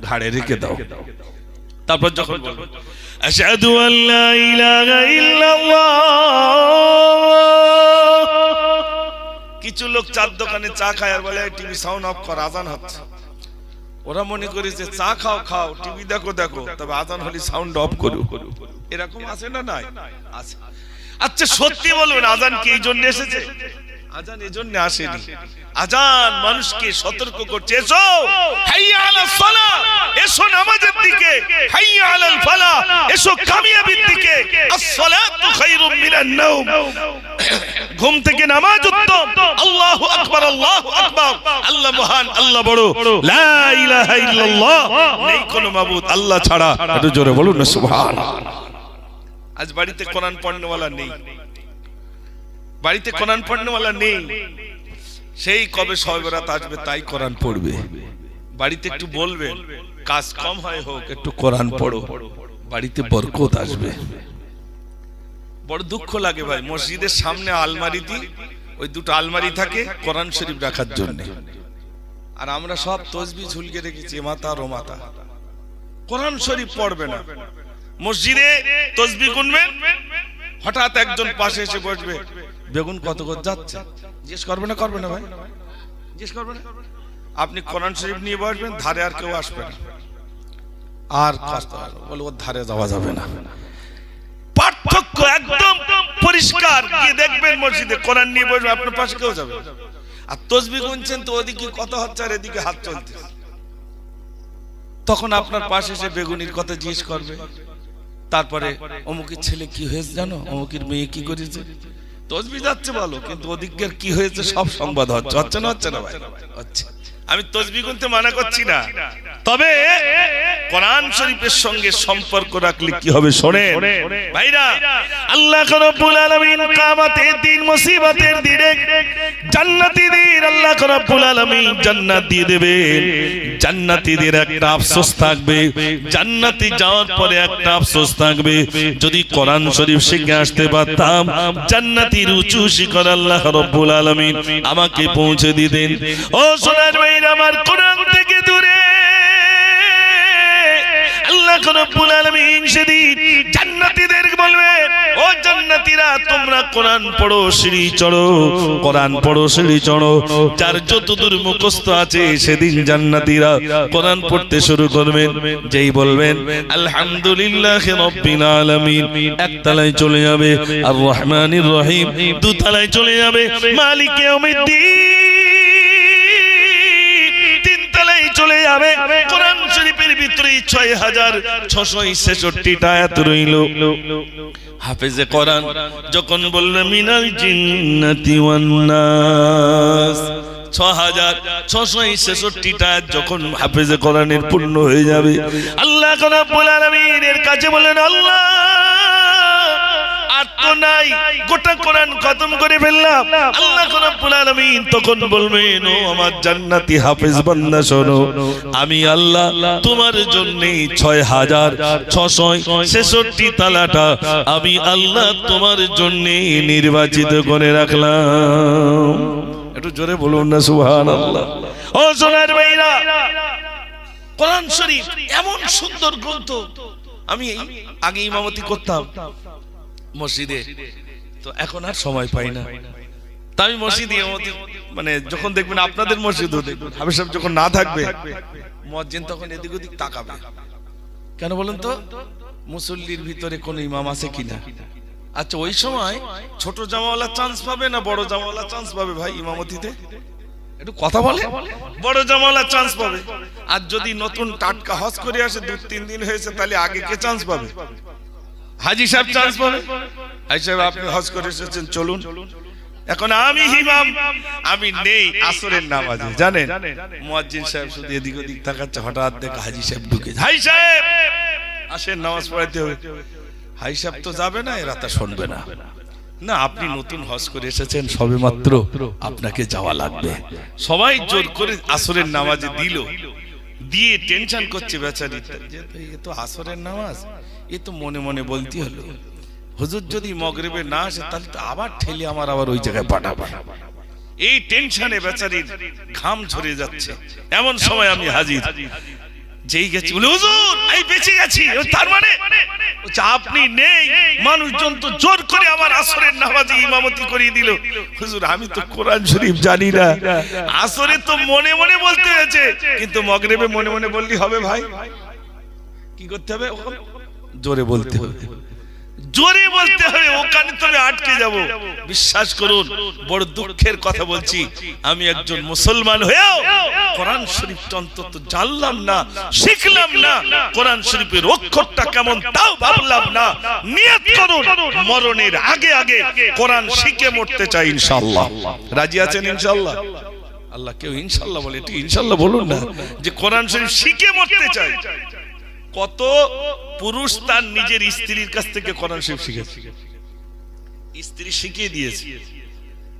ঘাড়ে রেখে দাও। তারপর যখন বলবো আশহাদু আল্লা ইলাহা ইল্লাল্লাহ, কিছু লোক চার দোকানে চা খায় আর বলে টিভি সাউন্ড অফ কর, আজান হচ্ছে। ওরা মনে করে যে চা খাও খাও, টিভি দেখো দেখো, তবে আজান হলে সাউন্ড অফ করো। এরকম আছে না? নাই আছে। আচ্ছা সত্যি বলবেন আজান কি এই জন্য এসেছে? আজান এই জন্য আসেনি। আজান মানুষকে সতর্ক করছে, এসো হাইয়া আলাস সালাহ, এসো নামাজের দিকে, হাইয়া আলাল ফালাহ, এসো কামিয়াবির দিকে, আস-সালাতু খায়রুম মিনান নাওম, ঘুম থেকে নামাজ উত্তম। আল্লাহু আকবার আল্লাহু আকবার, আল্লাহ মহান আল্লাহ বড়, লা ইলাহা ইল্লাল্লাহ, নেই কোনো মাবুদ আল্লাহ ছাড়া। একটু জোরে বলুন না সুবহানাল্লাহ। আজ বাড়িতে কোরআন পড়নেওয়ালা নেই, বাড়িতে কোরআন পড়নেওয়ালা নেই। সেই কবে শবে বরাত আসবে তাই কোরআন পড়বে। বাড়িতে একটু বলবেন কাজ কম হয় হোক একটু কোরআন পড়ো, বাড়িতে বরকত আসবে। বড় দুঃখ লাগে ভাই, মসজিদের সামনে আলমারিতে ওই দুটো আলমারি থাকে কোরআন শরীফ রাখার জন্য, আর আমরা সব তসবিহ ঝুলকে রেখেছি মাথা আর ও মাথা। কোরআন শরীফ পড়বে না, মসজিদে তসবিহ গুনবেন, হঠাৎ একজন পাশে এসে বসবে, বেগুন কত করে যাচ্ছে, জিজ্ঞেস করবে না? করবে না ভাই? জিজ্ঞেস করবে না? আপনি কোরআন শরীফ নিয়ে বসবেন, ধারে আর কেউ আসবে না, আর বলে ওর ধারে যাওয়া যাবে না। পার্থক্য একদম পরিষ্কার। গিয়ে দেখবেন মসজিদে কোরআন নিয়ে বসবে, আপনার পাশে কেউ যাবে, আর তসবিহ গুনছেন তো ওদিকে কত হচ্ছে আর এদিকে হাত চলছে, তখন আপনার পাশে এসে বেগুনির কথা জিজ্ঞেস করবে। তারপরে অমুকের ছেলে কি হয়েছে জানো, অমুকের মেয়ে কি করেছে, তসবিহ যাচ্ছে বলো, কিন্তু ওদিকের কি হয়েছে সব সংবাদ হচ্ছে। হচ্ছে না? হচ্ছে না ভাই? হচ্ছে। আমি তসবিহ গুনতে মানা করছি না, তবে কোরআন শরীফের সঙ্গে সম্পর্ক রাখলে কি হবে শোনেন ভাইরা। আল্লাহ রাব্বুল আলামিন কিয়ামতের দিন, মুসিবতের দিনে জান্নাতীদের আল্লাহ রাব্বুল আলামিন জান্নাত দিয়ে দেবেন। জান্নাতীদের একটা আফসোস থাকবে, জান্নাতে যাওয়ার পরে একটা আফসোস থাকবে, যদি কোরআন শরীফ শিখে আসতে পারতাম জান্নাতের উঁচু শিখর আল্লাহ রাব্বুল আলামিন আমাকে পৌঁছে দিতেন। ও সোনার ভাইরা আমার, কোরআন থেকে দূরে আল্লাহ রাব্বুল আলামিন সেদিন জান্নাতীদের বলবে, ও জান্নাতীরা তোমরা কোরআন পড়ো, সিঁড়ি চড়ো, কোরআন পড়ো, সিঁড়ি চড়ো। যার যতদূর মুখস্থ আছে সেদিন জান্নাতীরা কোরআন পড়তে শুরু করবেন। যেই বলবেন আলহামদুলিল্লাহি রাব্বিল আলামিন, একতলায় চলে যাবে আর রহমানির রহিম, দুতলায় চলে যাবে মালিক ইয়াউমিদ্দিন, চলে যাবে। কোরআন শরীফের ভিতরে 6666টা আয়াত রইল। হাফেজে কোরআন যখন বলল মিনাল জিন্নাতি ওয়ান নাস, 6666টা যখন হাফেজে কোরআনের পূর্ণ হয়ে যাবে, আল্লাহ রাব্বুল আলামিনের কাছে বলেন, আল্লাহ আর তো নাই, গোটা কোরআন খতম করে ফেললাম। আল্লাহ রাব্বুল আলামিন তখন বলবেন, ও আমার জান্নাতি হাফেজ বান্দা শোনো, আমি আল্লাহ তোমার জন্য 6666 তালাটা আমি আল্লাহ তোমার জন্য নির্বাচিত করে রাখলাম। একটু জোরে বলুন না সুবহানাল্লাহ। ও সোনার ভাইরা, কোরআন শরীফ এমন সুন্দর গ্রন্থ। আমি আগে ইমামতি করতাম মসজিদে, তো এখন আর সময় পাই না। তা আমি মসজিদে ইমামতি, মানে যখন দেখবেন আপনাদের মসজিদও দেখবেন হাফেজ সাহেব যখন না থাকবে, মুয়াজ্জিন তখন এদিক ওদিক তাকাবে। কেন বলেন তো? মুসল্লির ভিতরে কোন ইমাম আছে কিনা। আচ্ছা, ওই সময় ছোট জামাওয়ালা চান্স পাবে না বড় জামাওয়ালা চান্স পাবে ভাই ইমামতিতে? একটু কথা বলে। বড় জামাওয়ালা চান্স পাবে। আর যদি নতুন টাটকা হজ করে আসে, 2-3 দিন হয়েছে, তাহলে আগে কে চান্স পাবে? হাজী সাহেব চান্স পাবে। হাজী সাহেব আপনি হজ করে এসেছেন, চলুন। এখন আমি ইমাম, আমি নেই আসরের নামাজে, জানেন মুয়াজ্জিন সাহেব শুধু এদিক ওদিক তাকাচ্ছে, হঠাৎ দেখে হাজী সাহেব ঢুকে, হাজী সাহেব আসেন নামাজ পড়াইতে হবে। হাজী সাহেব তো যাবে না, এরা তা শুনবে না। না, আপনি নতুন হজ করে এসেছেন সবেমাত্র, আপনাকে যাওয়া লাগবে। সবাই জোর করে আসরের নামাজে দিল, দিয়ে টেনশন করছে বেচারি, এ তো আসরের নামাজ, এ তো মনে মনে বলতে হলো, হুজুর যদি মাগরিবে না আসে তাহলে তো আবার ঠেলে আমার আবার ওই জায়গায় পাঠাবে। এই টেনশনে বেচারির ঘাম ঝরে যাচ্ছে। এমন সময় আমি হাজির, যেই গেছি বলে, হুজুর এই বেঁচে গেছি। তার মানে আপনি নেই, মানুষজন তো জোর করে আমার আসরের নামাজে ইমামতি করিয়ে দিল। হুজুর আমি তো কোরআন শরীফ জানি না, আসরে তো মনে মনে বলতে হয়েছে, কিন্তু মাগরিবে মনে মনে বললি হবে ভাই? কি করতে হবে? জোরে বলতে হবে, জোরে বলতে হবে, ওখানে তুমি আটকে যাব। বিশ্বাস করুন, বড় দুঃখের কথা বলছি, আমি একজন মুসলমান হয়েও কোরআন শরীফটা অন্তত জানলাম না, শিখলাম না। কোরআন শরীফের অক্ষরটা কেমন তাও ভাবলাম না। নিয়ত করুন, মরণের আগে আগে কোরআন শিখে মরতে চাই ইনশাআল্লাহ। রাজি আছেন ইনশাআল্লাহ? আল্লাহ কেউ ইনশাআল্লাহ বলে, একটু ইনশাআল্লাহ বলুন না, যে কোরআন শরীফ শিখে মরতে চাই। কত পুরুষ তার নিজের স্ত্রীর কাছ থেকে কোরআন শরীফ শিখেছে, স্ত্রী শিখিয়ে দিয়েছে।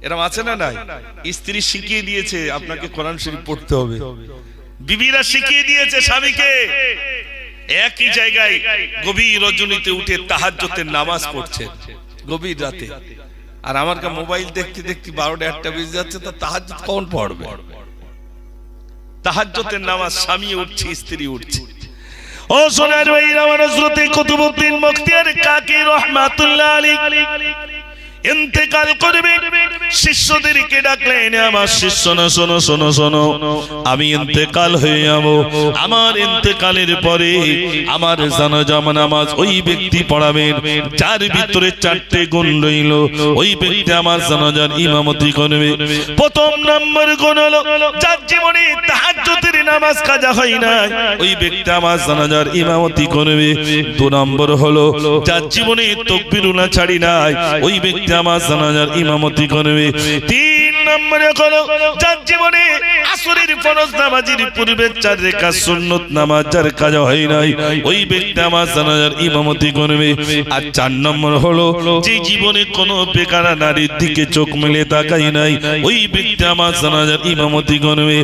এরকম আছে না? নাই, স্ত্রী শিখিয়ে দিয়েছে আপনাকে কোরআন শরীফ পড়তে হবে। বিবিরা শিখিয়ে দিয়েছে স্বামীকে। একই জায়গায় গভীর রজনীতে উঠে তাহাজ্জুদের নামাজ পড়ছে গভীর রাতে, আর আমার কা মোবাইল দেখতে দেখতে 12টা-1টা বেজে যাচ্ছে, তা তাহাজ্জুদ কখন পড়বে? তাহাজ্জুদের নামাজ স্বামী উঠছে, স্ত্রী উঠছে। ও সোনার ভাইরা, আমার হযরত কুতুবউদ্দিন বখতিয়ার কাকি রাহমাতুল্লাহ আলাইহি ইন্তেকাল করবে, শিষ্যদেরকে ডাকলেন, আমার শিষ্যরা শোনো শোনো শোনো, আমি ইন্তেকাল হয়ে যাব। আমার ইন্তেকালের পরে আমার জানাজা নামাজ ওই ব্যক্তি পড়াবেন যার ভিতরে 4টে গুণ রইল। ওই ব্যক্তি আমার জানাজার ইমামতি করবে। প্রথম নম্বর গুণ হলো যার জীবনে তাহাজ্জুদের নামাজ কাজা হয় না, ওই ব্যক্তি আমার জানাজার ইমামতি করবে। 2 নম্বর হলো যার জীবনে তাকবীরুল্লাহ ছাড়ি নাই, ওই ব্যক্তি আমার জানাজার ইমামতি করবে। 3 নম্বরে হলো যার জীবনে আসরের ফরজ নামাজের পূর্বে 4 রাকাত সুন্নাত নামাজ যার কাজা হয় নাই, ওই ব্যক্তি আমার জানাজার ইমামতি করবে। আর 4 নম্বর হলো যে জীবনে কোনো বেকার নারীর দিকে চোখ মেলে তাকাই নাই, ওই ব্যক্তি আমার জানাজার ইমামতি করবে।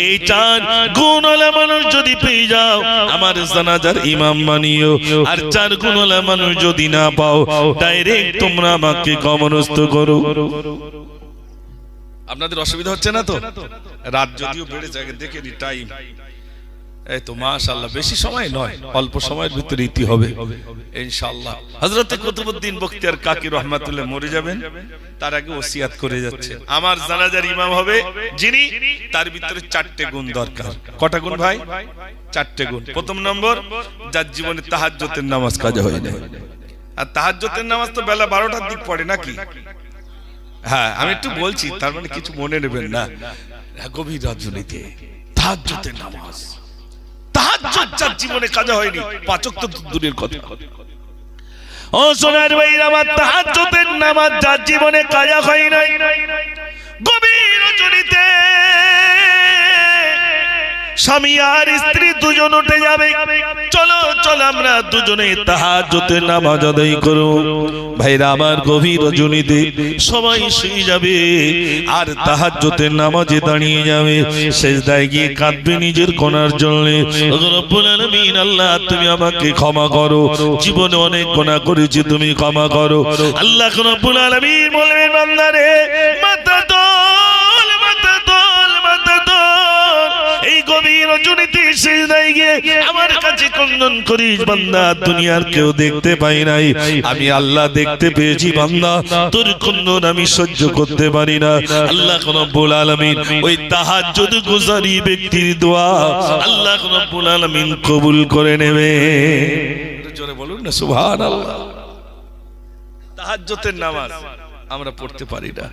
এই 4 গুণওয়ালা মানুষ যদি পেয়ে যাও, আমার জানাজার ইমাম বানিও। আর 4 গুণওয়ালা মানুষ যদি না পাও, ডাইরেক্ট তোমরা আমাকে কবরস্থ করো। আপনাদের অসুবিধা হচ্ছে না তো? রাত যদিও বেড়ে যায়, দেখে নি টাইম, এই তো মাশাআল্লাহ, বেশি সময় নয়, অল্প সময়ের ভিতরে ইতি হবে ইনশাআল্লাহ। হযরত কুতুবউদ্দিন বখতিয়ার কাকি রাহমাতুল্লাহ মরে যাবেন, তার আগে ওসিয়াত করে যাচ্ছে, আমার জানাজার ইমাম হবে যিনি, তার ভিতরে 4টে গুণ দরকার। কটা গুণ ভাই? 4টে গুণ। প্রথম নম্বর, যার জীবনে তাহাজ্জুদের নামাজ কাজা হয় না। আর তাহাজ্জুদের নামাজ তো বেলা 12টার দিক পড়ে নাকি? হ্যাঁ, আমি একটু বলছি, তার মানে কিছু মনে নেবেন না। গভীর রজনীতে তাহাজ্জুদের নামাজ, তাহাজ্জুদ যার জীবনে কাজা হয়নি, 5 ওয়াক্ত দূরের কথা। ও সোনার ভাইরা, আমার তাহাজ্জুদের নামাজ যার জীবনে কাজা হয় নাই, গভীর রজনীতে স্বামী আর স্ত্রী দুজন উঠে যাবে, চলো চলো আমরা দুজনে তাহাজ্জুদের নামাজ আদায় করব। ভাইরা আমার, গভীর রজনীতে সবাই শুয়ে যাবে আর তাহাজ্জুদের নামাজে দাঁড়িয়ে যাবে, সিজদায় গিয়ে কাঁদবে নিজের গুনার জন্য। রব্বুল আলামিন, আল্লাহ তুমি আমাকে ক্ষমা করো, জীবনে অনেক গুনাহ করেছি, তুমি ক্ষমা করো। আল্লাহ রব্বুল আলামিন বলবেন, বান্দারে মাথা তোল, মাথা তোল, মাথা তোল। এই গভীর রজনীতে সিজদায় গিয়ে আমার কাছে ক্রন্দন করিস, বান্দা দুনিয়ার কেউ দেখতে পাই নাই, আমি আল্লাহ দেখতে পেয়েছি। বান্দা তোর ক্রন্দন আমি সহ্য করতে পারি না। আল্লাহ রব্বুল আলামিন ওই তাহাজ্জুদ গুজারি ব্যক্তির দোয়া আল্লাহ রব্বুল আলামিন কবুল করে নেবে। জোরে বলুন না সুবহানাল্লাহ। তাহাজ্জুদের নামাজ আমরা পড়তে পারি না।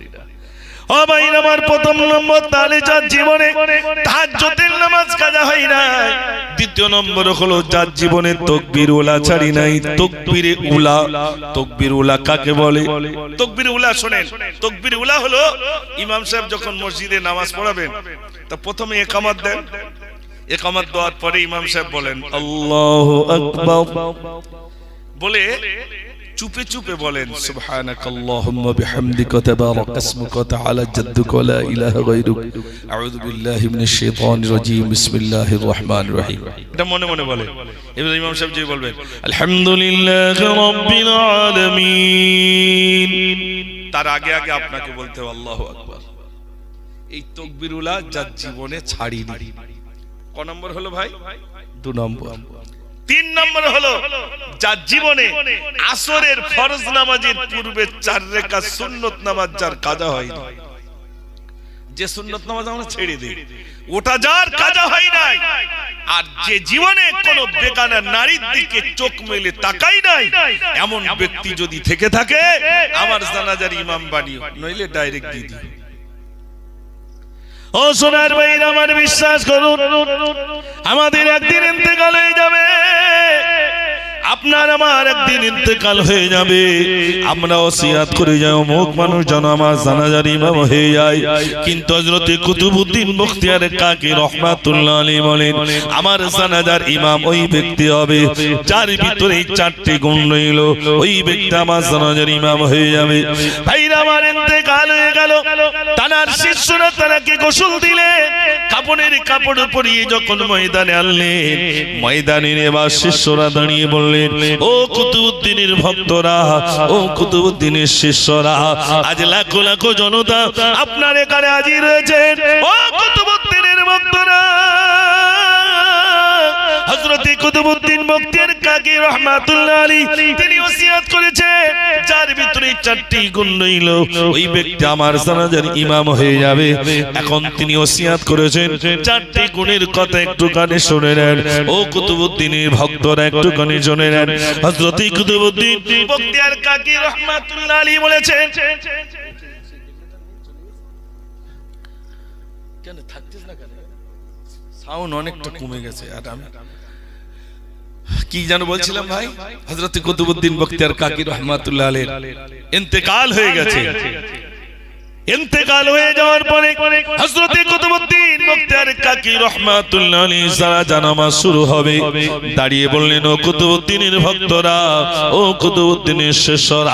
ও ভাই আমার, প্রথম নম্বর তাহলে যার জীবনে তাহাজ্জুদের নামাজ কাজা হয় না। দ্বিতীয় নম্বর হলো যার জীবনে তাকবীর উলা ছাড়ি নাই। তাকবীরে উলা, তাকবীর উলা কাকে বলে? তাকবীর উলা শুনেন, তাকবীর উলা হলো ইমাম সাহেব যখন মসজিদে নামাজ পড়াবেন তা প্রথমে ইকামত দেন, ইকামত দেওয়ার পরে ইমাম সাহেব বলেন আল্লাহু আকবার, বলে চুপে চুপে বলেন সুবহানাকাল্লাহুম্মা বিহামদিকা তাবারাকা ইসমুকা তাআলা জাদ্দুকা লা ইলাহা গায়রুক আউযু বিল্লাহি মিনাশ শাইতানির রাজীম বিসমিল্লাহির রহমানির রহিম। এটা মনে মনে বলে। এবার ইমাম সাহেব জি বলবেন আলহামদুলিল্লাহি রাব্বিল আলামিন। তার আগে আগে আপনাকে বলতে হবে আল্লাহু আকবার। এই তাকবীরুল্লাহ যার জীবনে ছাড়িনি। ক নম্বর হলো ভাই? 2 নম্বর। 3 নম্বর হলো যার জীবনে আসরের ফরজ নামাজের পূর্বে 4 রাকাত সুন্নত নামাজ যার কাজা হয়নি। যে সুন্নত নামাজ আমরা ছেড়ে দেই ওটা যার কাজা হয় নাই, আর যে জীবনে কোন বেগানা নারীর দিকে চোখ মেলে তাকাই নাই, এমন ব্যক্তি যদি থেকে থাকে আমার জানাজার ইমাম বানিও, নইলে ডাইরেক্ট দিয়ে দিও। ও সোনার ভাইরা আমার, বিশ্বাস করুন আমাদের একদিন ইন্তেকাল হয়ে যাবে, আপনার আমার একদিন ইন্তেকাল হয়ে যাবে। আমরা ওসিয়াত করে যাই অমুক মানুষ যেন আমার জানাজার ইমাম হয়ে যায়, কিন্তু হযরত কুতুবউদ্দিন বখতিয়ার কাকি রহমাতুল্লাহ আলাইহি বলেন আমার জানাজার ইমাম ওই ব্যক্তি হবে যার ভিতরে 4টি গুণ রইল, ওই ব্যক্তি আমার জানাজার ইমাম হয়ে যাবে। ভাইরা আমার, ইন্তেকাল হয়ে গেল, তানার শিষ্যরা তানাকে গোসল দিলেন, কাপড়ের কাপড় পরিয়ে যখন ময়দানে আনলেন, ময়দানে এবার শিষ্যরা দাঁড়িয়ে বললেন ও কুতুবউদ্দিনের ভক্তরা, ও কুতুবউদ্দিনের শিষ্যরা, আজ লাখো লাখো জনতা আপনার এখানে হাজির হয়েছেন। ও কুতুবউদ্দিনের ভক্তরা, হযরত কুতুবউদ্দিন বখতিয়ার কাকি রহমাতুল্লাহ আলাইহি তিনি ওসিয়ত করেছেন যার ভিতরে 4টি গুণ রইল ওই ব্যক্তি আমার জানাজার ইমাম হয়ে যাবে। এখন তিনি ওসিয়ত করেছেন 4টি গুণের কথা একটু কানে শুনে নেন। ও কুতুবউদ্দিনের ভক্তরা একটু কানে শুনে নেন। হযরত কুতুবউদ্দিন বখতিয়ার কাকি রহমাতুল্লাহ আলাইহি বলেছেন, কেন থাকছিস না, কেন সাউন্ড অনেকটা কমে গেছে। আর আমি কি জানো বলছিলাম ভাই, হযরত কুতুবউদ্দিন বখতিয়ার কাকি রহমাতুল্লাহ আলাইহি ইন্তেকাল হয়ে গেছে। ইন্তেকাল হয়ে যাওয়ার পরে হযরত কুতুবউদ্দিন বখতিয়ার কাকি রহমাতুল্লাহ আলাইহি জানাজা নামাজ শুরু হবে। দাঁড়িয়ে বললেন ও কুতুবউদ্দিনের ভক্তরা, ও কুতুবউদ্দিনের শিষ্যরা,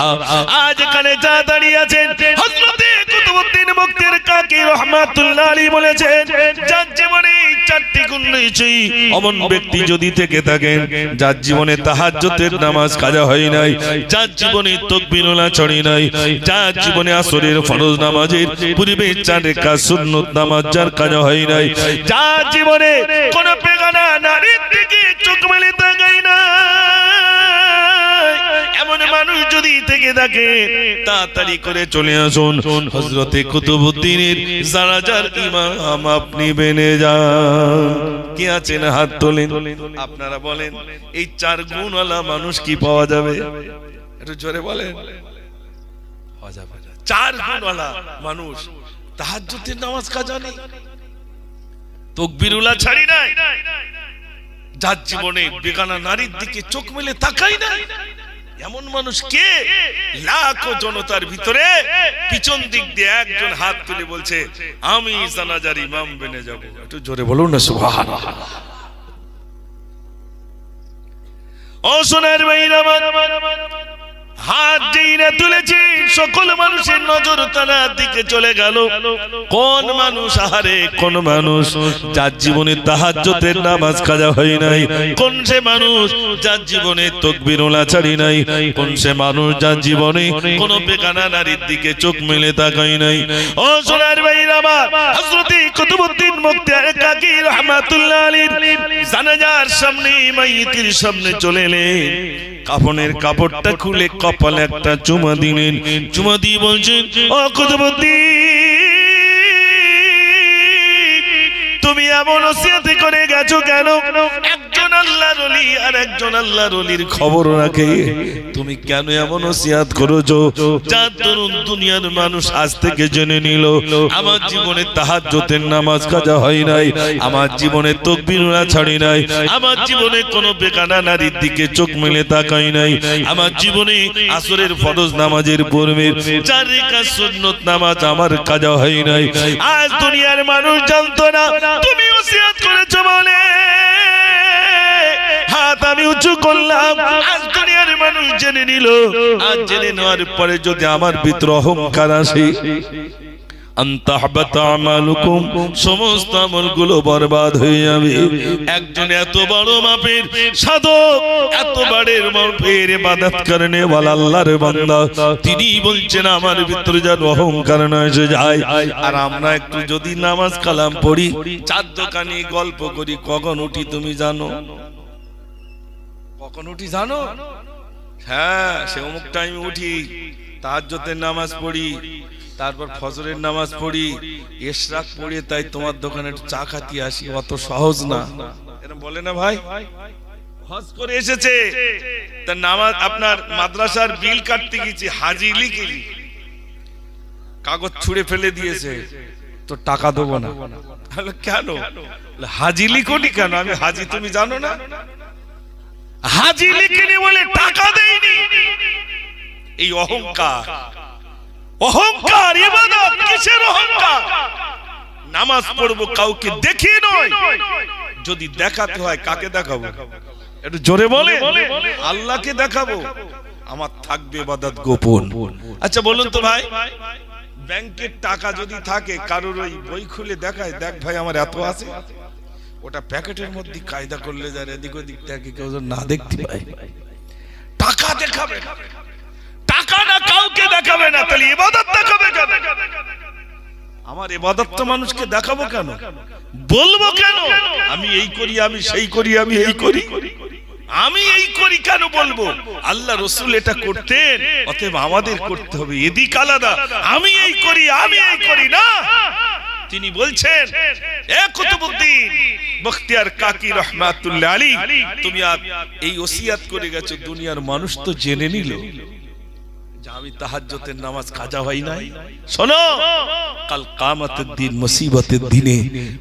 আজ এখানে যা দাঁড়িয়ে আছেন হযরত কুতুবউদ্দিন বখতিয়ার কাকি রহমাতুল্লাহ আলাইহি বলেছেন যার জীবনে 4টি গুণ রয়েছে এমন ব্যক্তি যদি থেকে থাকেন, যার জীবনে তাহাজ্জুদের নামাজ কাজা হয় নাই, যার জীবনে তাকবীরুল্লাহ ছড়ি নাই, যার জীবনে আসরের ফরজ নামাজের পূর্বে 4 রাকাত সুন্নত নামাজ যার কাজা হয় নাই, যার জীবনে কোন বেগানা নারীর দিকে চোখ মেলে তাকাই না, এমন মানুষ যদি থেকে থাকে তাড়াতাড়ি করে চলে আসুন, হযরত কুতুবউদ্দিনের জানাজার ইমাম আপনি বেনে যান। কি আছেন হাত তোলেন, আপনারা বলেন এই 4 গুণওয়ালা মানুষ কি পাওয়া যাবে? একটু জোরে বলেন। পাওয়া যাবে না। 4 গুণওয়ালা মানুষ তাহাজ্জুদের নামাজ কাজা নেই, তাকবীরুল্লাহ ছাড়ি নাই, যার জীবনে বেগানা নারীর দিকে চোখ মেলে তাকাই নাই, এমন মানুষ কে? লাখো জনতার ভিতরে পিছন দিক দিয়ে একজন হাত তুলে বলছে আমি জানাজার ইমাম বনে যাব। একটু জোরে বলুন না সুবহানাল্লাহ। ও সোনার ভাইরা আমার, হাত যেই না তুলেছে সকল মানুষের নজর তার দিকে চলে গেল। কোন মানুষ? আহারে কোন মানুষ যার জীবনে তাহাজ্জুদের নামাজ কাজা হয় নাই? কোন সে মানুষ যার জীবনে তাকবীর ওলা ছাড়ি নাই? কোন সে মানুষ যার জীবনে কোন বেগানা নারীর দিকে চোখ মেলে তাকাই নাই? ও সোনার ভাইরা আমার, হযরত কুতুবউদ্দিন মুক্তিয়ার কাকি রাহমাতুল্লাহ আলাইহি জানাজার সামনে মাইয়িতের সামনে চলে এলেন। কাফনের কাপড়টা খুলে কপালে একটা চুমা দিলেন। চুমা দিয়ে বলছেন ও কুতুবউদ্দিন, তুমি এমন ওসিয়ত করে গেছো কেন? একজন আল্লাহর ওলি আর একজন আল্লাহর ওলির খবর রাখে, তুমি কেন এমন ওসিয়ত করেছো যার দরুন দুনিয়ার মানুষ আজ থেকে জেনে নিল আমার জীবনে তাহাজ্জুদের নামাজ কাজা হয় নাই, আমার জীবনে তাকবীর ওলা ছাড়ি নাই, আমার জীবনে কোনো বেগানা নারীর দিকে চোখ মেলে তাকাই নাই, আমার জীবনে আসরের ফরজ নামাজের পূর্বে 4 রাকাত সুন্নত নামাজ আমার কাজা হয় নাই। আজ দুনিয়ার মানুষ জানতো না তুমি ওসিয়ত করেছো বলে হাত আমি উঁচু করলাম। আজ দুনিয়ার মানুষ জেনে নিল। আজ জেনে নেওয়ার পরে যদি আমার ভিতরে অহংকার আসে, আনতাহবাতা আমালুকুম, সমস্ত আমলগুলো বরবাদ হয়ে যাবে। একজন এত বড় মাপের সাধক, এত বড়ের মাপের ইবাদত করনে ওয়ালা আল্লাহর বান্দা, তিনি বলছেন আমার ভিতরে যেন অহংকার না এসে যায়। আর আমরা একটু যদি নামাজ কালাম পড়ি, চার দোকানে গল্প করি, কখন উঠি তুমি জানো? কখন উঠি জানো? হ্যাঁ, সে অমুক টাইমে উঠি, তাহাজ্জুদের নামাজ পড়ি, তারপর ফজরের নামাজ পড়ি, ইশরাক পড়ি, তাই তোমার দোকানে একটু চা খাতি আসি। অত সহজ না, এরকম বলে না ভাই? হজ করে এসেছে, তার নামাজ আপনার মাদ্রাসার বিল কাটতে গেছি, হাজি লিখে কাগজ ছুঁড়ে ফেলে দিয়েছে, তো টাকা দেবো না। কেন হাজি লিখোনি কেন? আমি হাজি, তুমি জানো না? হাজি লিখিনি বলে টাকা দেয়নি। এই অহংকার, অহংকার। ইবাদত কিসের অহংকার? নামাজ পড়বো কাউকে দেখিয়ে নয়, যদি দেখাতে হয় কাকে দেখাবো? একটু জোরে বলে। আল্লাহকে দেখাবো। আমার থাকবে ইবাদত গোপন। আচ্ছা বলুন তো ভাই, ব্যাংকের টাকা যদি থাকে, কারোর ওই বই খুলে দেখায়, দেখ ভাই আমার এত আছে, ওটা প্যাকেটের মধ্যে কায়দা করলে যার এদিক ওদিক থেকে কেউ না দেখতে পায়, টাকা দেখাবে, টাকা না কাউকে দেখাবে না, তাহলে ইবাদত দেখাবে কেন? আমার ইবাদত তো মানুষকে দেখাবো কেন, বলবো কেন? আমি এই করি, আমি সেই করি, আমি এই করি, আমি এই করি কেন বলবো? আল্লাহ রাসূল এটা করতেন, অতএব আমাদের করতে হবে। এদিক আলাদা, আমি এই করি, আমি এই করি না। তিনি বলছেন এ কুতুবউদ্দিন মুক্তিয়ার কাকি রাহমাতুল্লাহ আলাইহি, তুমি এই ওসিয়ত করে গেছো, দুনিয়ার মানুষ তো জেনে নিল যে আমি তাহাজ্জুদের নামাজ কাজা হয় নাই। শোনো, কাল কিয়ামতের দিন, মুসিবতের দিনে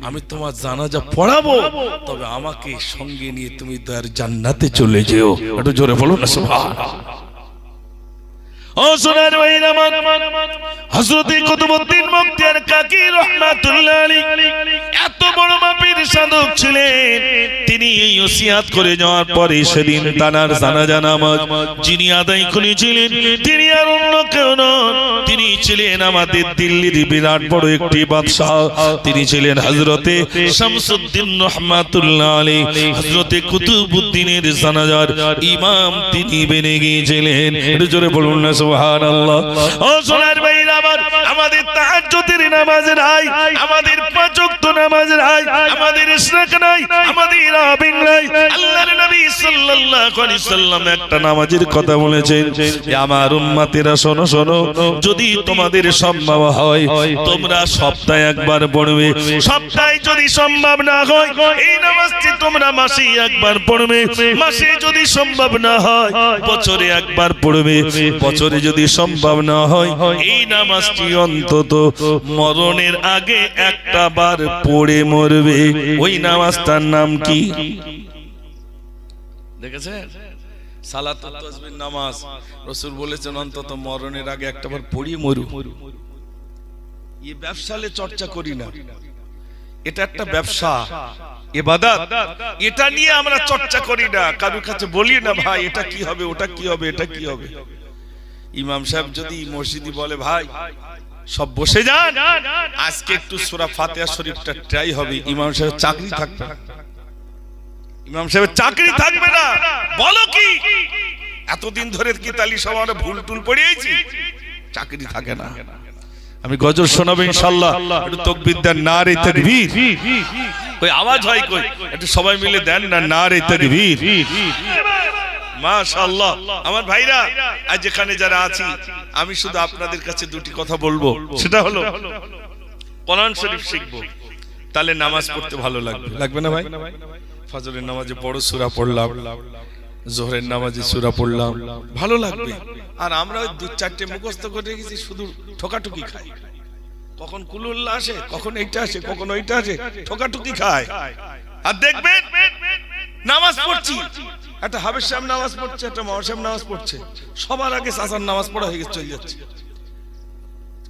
আমি তোমার জানাজা পড়াবো, তবে আমাকে সঙ্গে নিয়ে তুমি তার জান্নাতে চলে যেও। একটু জোরে বলো না সুবহানাল্লাহ। ও সোনার ভাইরা আমার, হযরত কুতুবউদ্দিন মুক্তিয়ার কাকি রাহমাতুল্লাহ আলাইহি এত বড় মাপের সাধক ছিলেন। তিনি এই ওসিয়ত করে যাওয়ার পরে সেদিন তার জানাজা নামাজ যিনি আদায় করেছিলেন, তিনি আর অন্য কেউ নন, তিনি ছিলেন আমাদের দিল্লির বিরাট বড় একটি বাদশা। তিনি ছিলেন হযরতে শামসুদ্দিন রাহমাতুল্লাহ আলাইহি। হযরতে কুতুবউদ্দিনের জানাজার ইমাম তিনি বনে গিয়েছিলেন। একটু জোরে বলুন না সুবহানাল্লাহ। ও সোনার ভাইরা আমার, আমাদের তাহাজ্জুদের নামাজ নাই, আমাদের পাঁচ ওয়াক্ত নামাজ নাই, আমাদের ইশরাক নাই, আমাদের রাবিং নাই। আল্লাহর নবী সাল্লাল্লাহু আলাইহি সাল্লাম একটা নামাজের কথা বলেছেন, আমার উম্মতেরা শোনো শোনো, যদি তোমাদের সম্ভব হয় তোমরা সপ্তাহে একবার পড়বে, সপ্তাহে যদি সম্ভব না হয় এই নামাজটি তোমরা মাসে একবার পড়বে, মাসে যদি সম্ভব না হয় বছরে একবার পড়বে, বছরে যদি সম্ভব না হয় এই নামাজটি অন্তত মরণের আগে একটা বার পড়ে মরবে। ওই নামাজটার নাম কি দেখেছেন? সালাত ও তাসবিহ নামাজ রাসূল বলেছেন অন্তত মরণের আগে একটাবার পড়ি মরু। এই ব্যবসালে চর্চা করি না, এটা একটা ব্যবসা ইবাদত, এটা নিয়ে আমরা চর্চা করি না, কারোর কাছে বলি না ভাই এটা কি হবে, ওটা কি হবে, এটা কি হবে। ইমাম সাহেব যদি মসজিদে বলে ভাই সব বসে যান, আজকে একটু সূরা ফাতিহা শরীফটা ট্রাই হবে, ইমাম সাহেব চাকরি থাকবে, ইমাম সাহেবের চাকরি থাকবে না। বলো কি এতদিন ধরে কি তালি সব আমরা ভুল টুল পড়িয়েছি, চাকরি থাকে না। আমি গজল শোনাবো ইনশাআল্লাহ, একটু তাকবীর দেন, নারে তাকবীর, কই আওয়াজ হয় কই, একটু সবাই মিলে দেন না নারে তাকবীর। মাশাআল্লাহ আমার ভাইরা, আজ এখানে যারা আছি আমি শুধু আপনাদের কাছে দুটি কথা বলবো, সেটা হলো কোরআন শরীফ শিখবো, তাহলে নামাজ পড়তে ভালো লাগবে, লাগবে না ভাই? ফজরের নামাজে বড় সূরা পড়লাম, যোহরের নামাজে সূরা পড়লাম, ভালো লাগবে। আর আমরা ওই দু চারটে মুখস্থ করে গেছি, শুধু ঠোকাঠুকি খাই, কখন কুলুল্লাহ আসে, কখন এইটা আসে, কখন ওইটা আসে, ঠোকাঠুকি খায়। আর দেখবেন নামাজ পড়ছি, একটা হাবের সাহেব নামাজ পড়ছে, একটা মাওয়া সাহেব নামাজ পড়ছে, সবার আগে চাচার নামাজ পড়া হয়ে গেছে, চলে যাচ্ছে।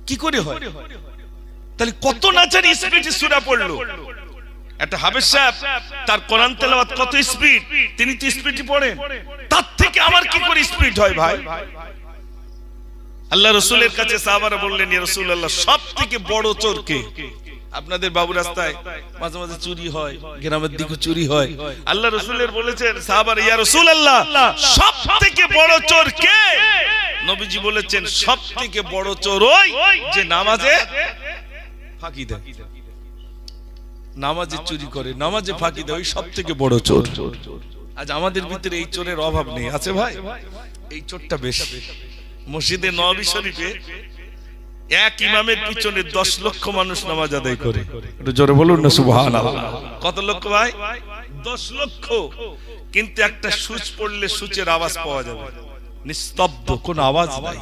কি করে হয়? তাহলে কত নাচার স্পিডে সূরা পড়লো। একটা হাবের সাহেব তার কোরআন তেলাওয়াত কত স্পিড, তিনি তো স্পিডই পড়েন, তার থেকে আমার কি করে স্পিড হয় ভাই? আল্লাহ রাসূলের কাছে সাহাবারা বললেন, ইয়া রাসূলুল্লাহ সবথেকে বড় চোর কে? আপনাদের বাবু রাস্তায় মাঝে মাঝে চুরি হয়, গ্রামের দিকে চুরি হয়, আল্লাহ রাসূলের বলেছেন সাহাবারা, ইয়া রাসূলুল্লাহ সবথেকে বড় চোর কে? নবীজি বলেছেন সবথেকে বড় চোর ওই যে নামাজে ফাঁকি দেয়, নামাজে চুরি করে, নামাজে ফাঁকি দেয়, ওই সবথেকে বড় চোর। আজ আমাদের ভিতরে এই চোরের অভাব নেই, আছে ভাই? এই চোরটা বেশি। মসজিদে নববী শরীফে এক ইমামের পিছনে 10 লক্ষ মানুষ নামাজ আদায় করে, একটু জোরে বলুন না সুবহানাল্লাহ। কত লক্ষ ভাই? 10 লক্ষ। কিন্তু একটা সুচ পড়লে সুচের আওয়াজ পাওয়া যাবে, নিস্তব্ধ, কোনো আওয়াজ নাই।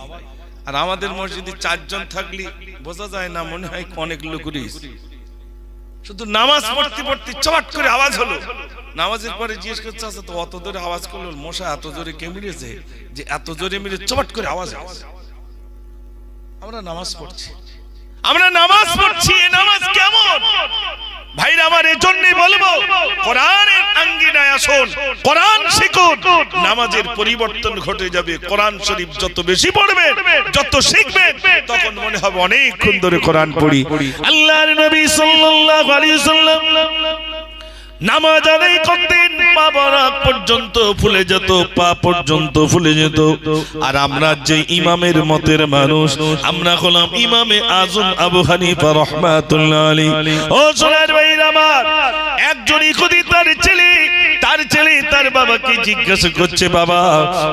আর আমাদের মসজিদে 4 জন থাকলে বোঝা যায় না, মনে হয় অনেক লোক রয়েছে। শুধু নামাজ পড়তে পড়তে চট করে আওয়াজ হলো, নামাজের পরে জিজ্ঞেস করছে আচ্ছা তো অত জোরে আওয়াজ করলো, মশা এত জোরে কে মেরেছে যে এত জোরে মেরে চট করে আওয়াজ? আমরা নামাজ পড়ছি, আমরা নামাজ পড়ছি, এই নামাজ কেমন ভাইরা আমার? এজন্যই বলবো কোরআনের আঙ্গিনায় আসুন, কোরআন শিখুন, নামাজের পরিবর্তন ঘটে যাবে। কোরআন শরীফ যত বেশি পড়বেন, যত শিখবেন, তখন মনে হবে অনেকক্ষণ ধরে কোরআন পড়ি। আল্লাহর নবী সাল্লাল্লাহু আলাইহি ওয়াসাল্লাম নামাজ আদায় করতেন, পা বরাক পর্যন্ত ফুলে যেত, পা পর্যন্ত ফুলে যেত। আর আমরা যে ইমামের মতের মানুষ, আমরা হলাম ইমামে আজম আবু হানিফা রাহমাতুল্লাহ আলাইহি। ও সোনার ভাইরা আমার, একজন ইহুদি তার ছেলে তার বাবাকে জিজ্ঞাসা করছে, বাবা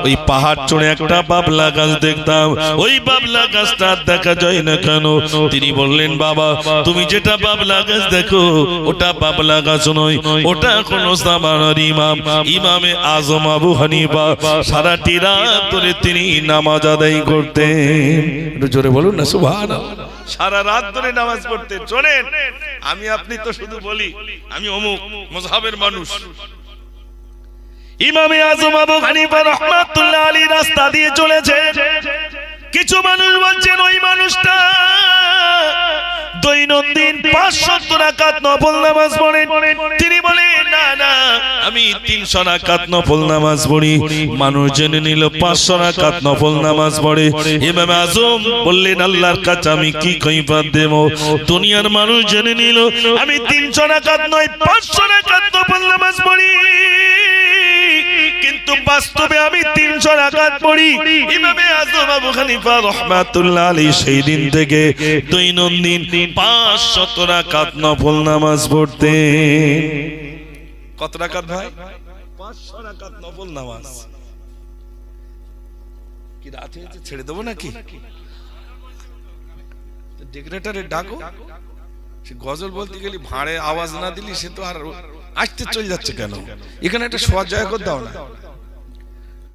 ওই পাহাড় চড়ে একটা বাবলা গাছ দেখতাম, ওই বাবলা গাছটা দেখা যায় না কেন? তিনি বললেন, বাবা তুমি যেটা বাবলা গাছ দেখো ওটা বাবলা গাছ নয়, ওটা কোন জামানার ইমাম, ইমামে আজম আবু হানিফা সারাটি রাত ধরে তিনি নামাজ আদায় করতেন। একটু জোরে বলুন না সুবহানাল্লাহ। সারা রাত ধরে নামাজ পড়তেন। শোনেন, আমি আপনি তো শুধু বলি আমি অমুক মাযহাবের মানুষ। ইমামে আজম আবু হানিফা রাহমাতুল্লাহ আলাইহি রাস্তা দিয়ে চলেছে, কিছু মানুষ বলছেন ওই মানুষটা দৈনন্দিন 500 রাকাত নফল নামাজ পড়েন। তিনি বলেন, না না আমি 300 রাকাত নফল নামাজ পড়ি। মানুষ জেনে নিল 500 রাকাত নফল নামাজ পড়ে। ইমাম আজম বললেন, আল্লাহর কাছে আমি কি কইফাত দেব? দুনিয়ার মানুষ জেনে নিল আমি 300 রাকাত নয় 500 রাকাত নফল নামাজ পড়ি, কিন্তু বাস্তবে আমি 300 রাকাত পড়ি। ইমামে আজম আবু হানিফা রাহমাতুল্লাহ আলাইহি সেই দিন থেকে দৈনন্দিন 500 রাকাত নফল নামাজ পড়তেন। কত রাকাত ভাই? 500 রাকাত নফল নামাজ। কি রাত হয়েছে, ছেড়ে দেবো নাকি? ডেকরেটরে ডাকো, সে গজল বলতে গেলে ভাঁড়ে আওয়াজ না দিলি সে তো আর আসতে চলে যাচ্ছে কেন? এখানে একটা শোয়ার জায়গা করে দাও না।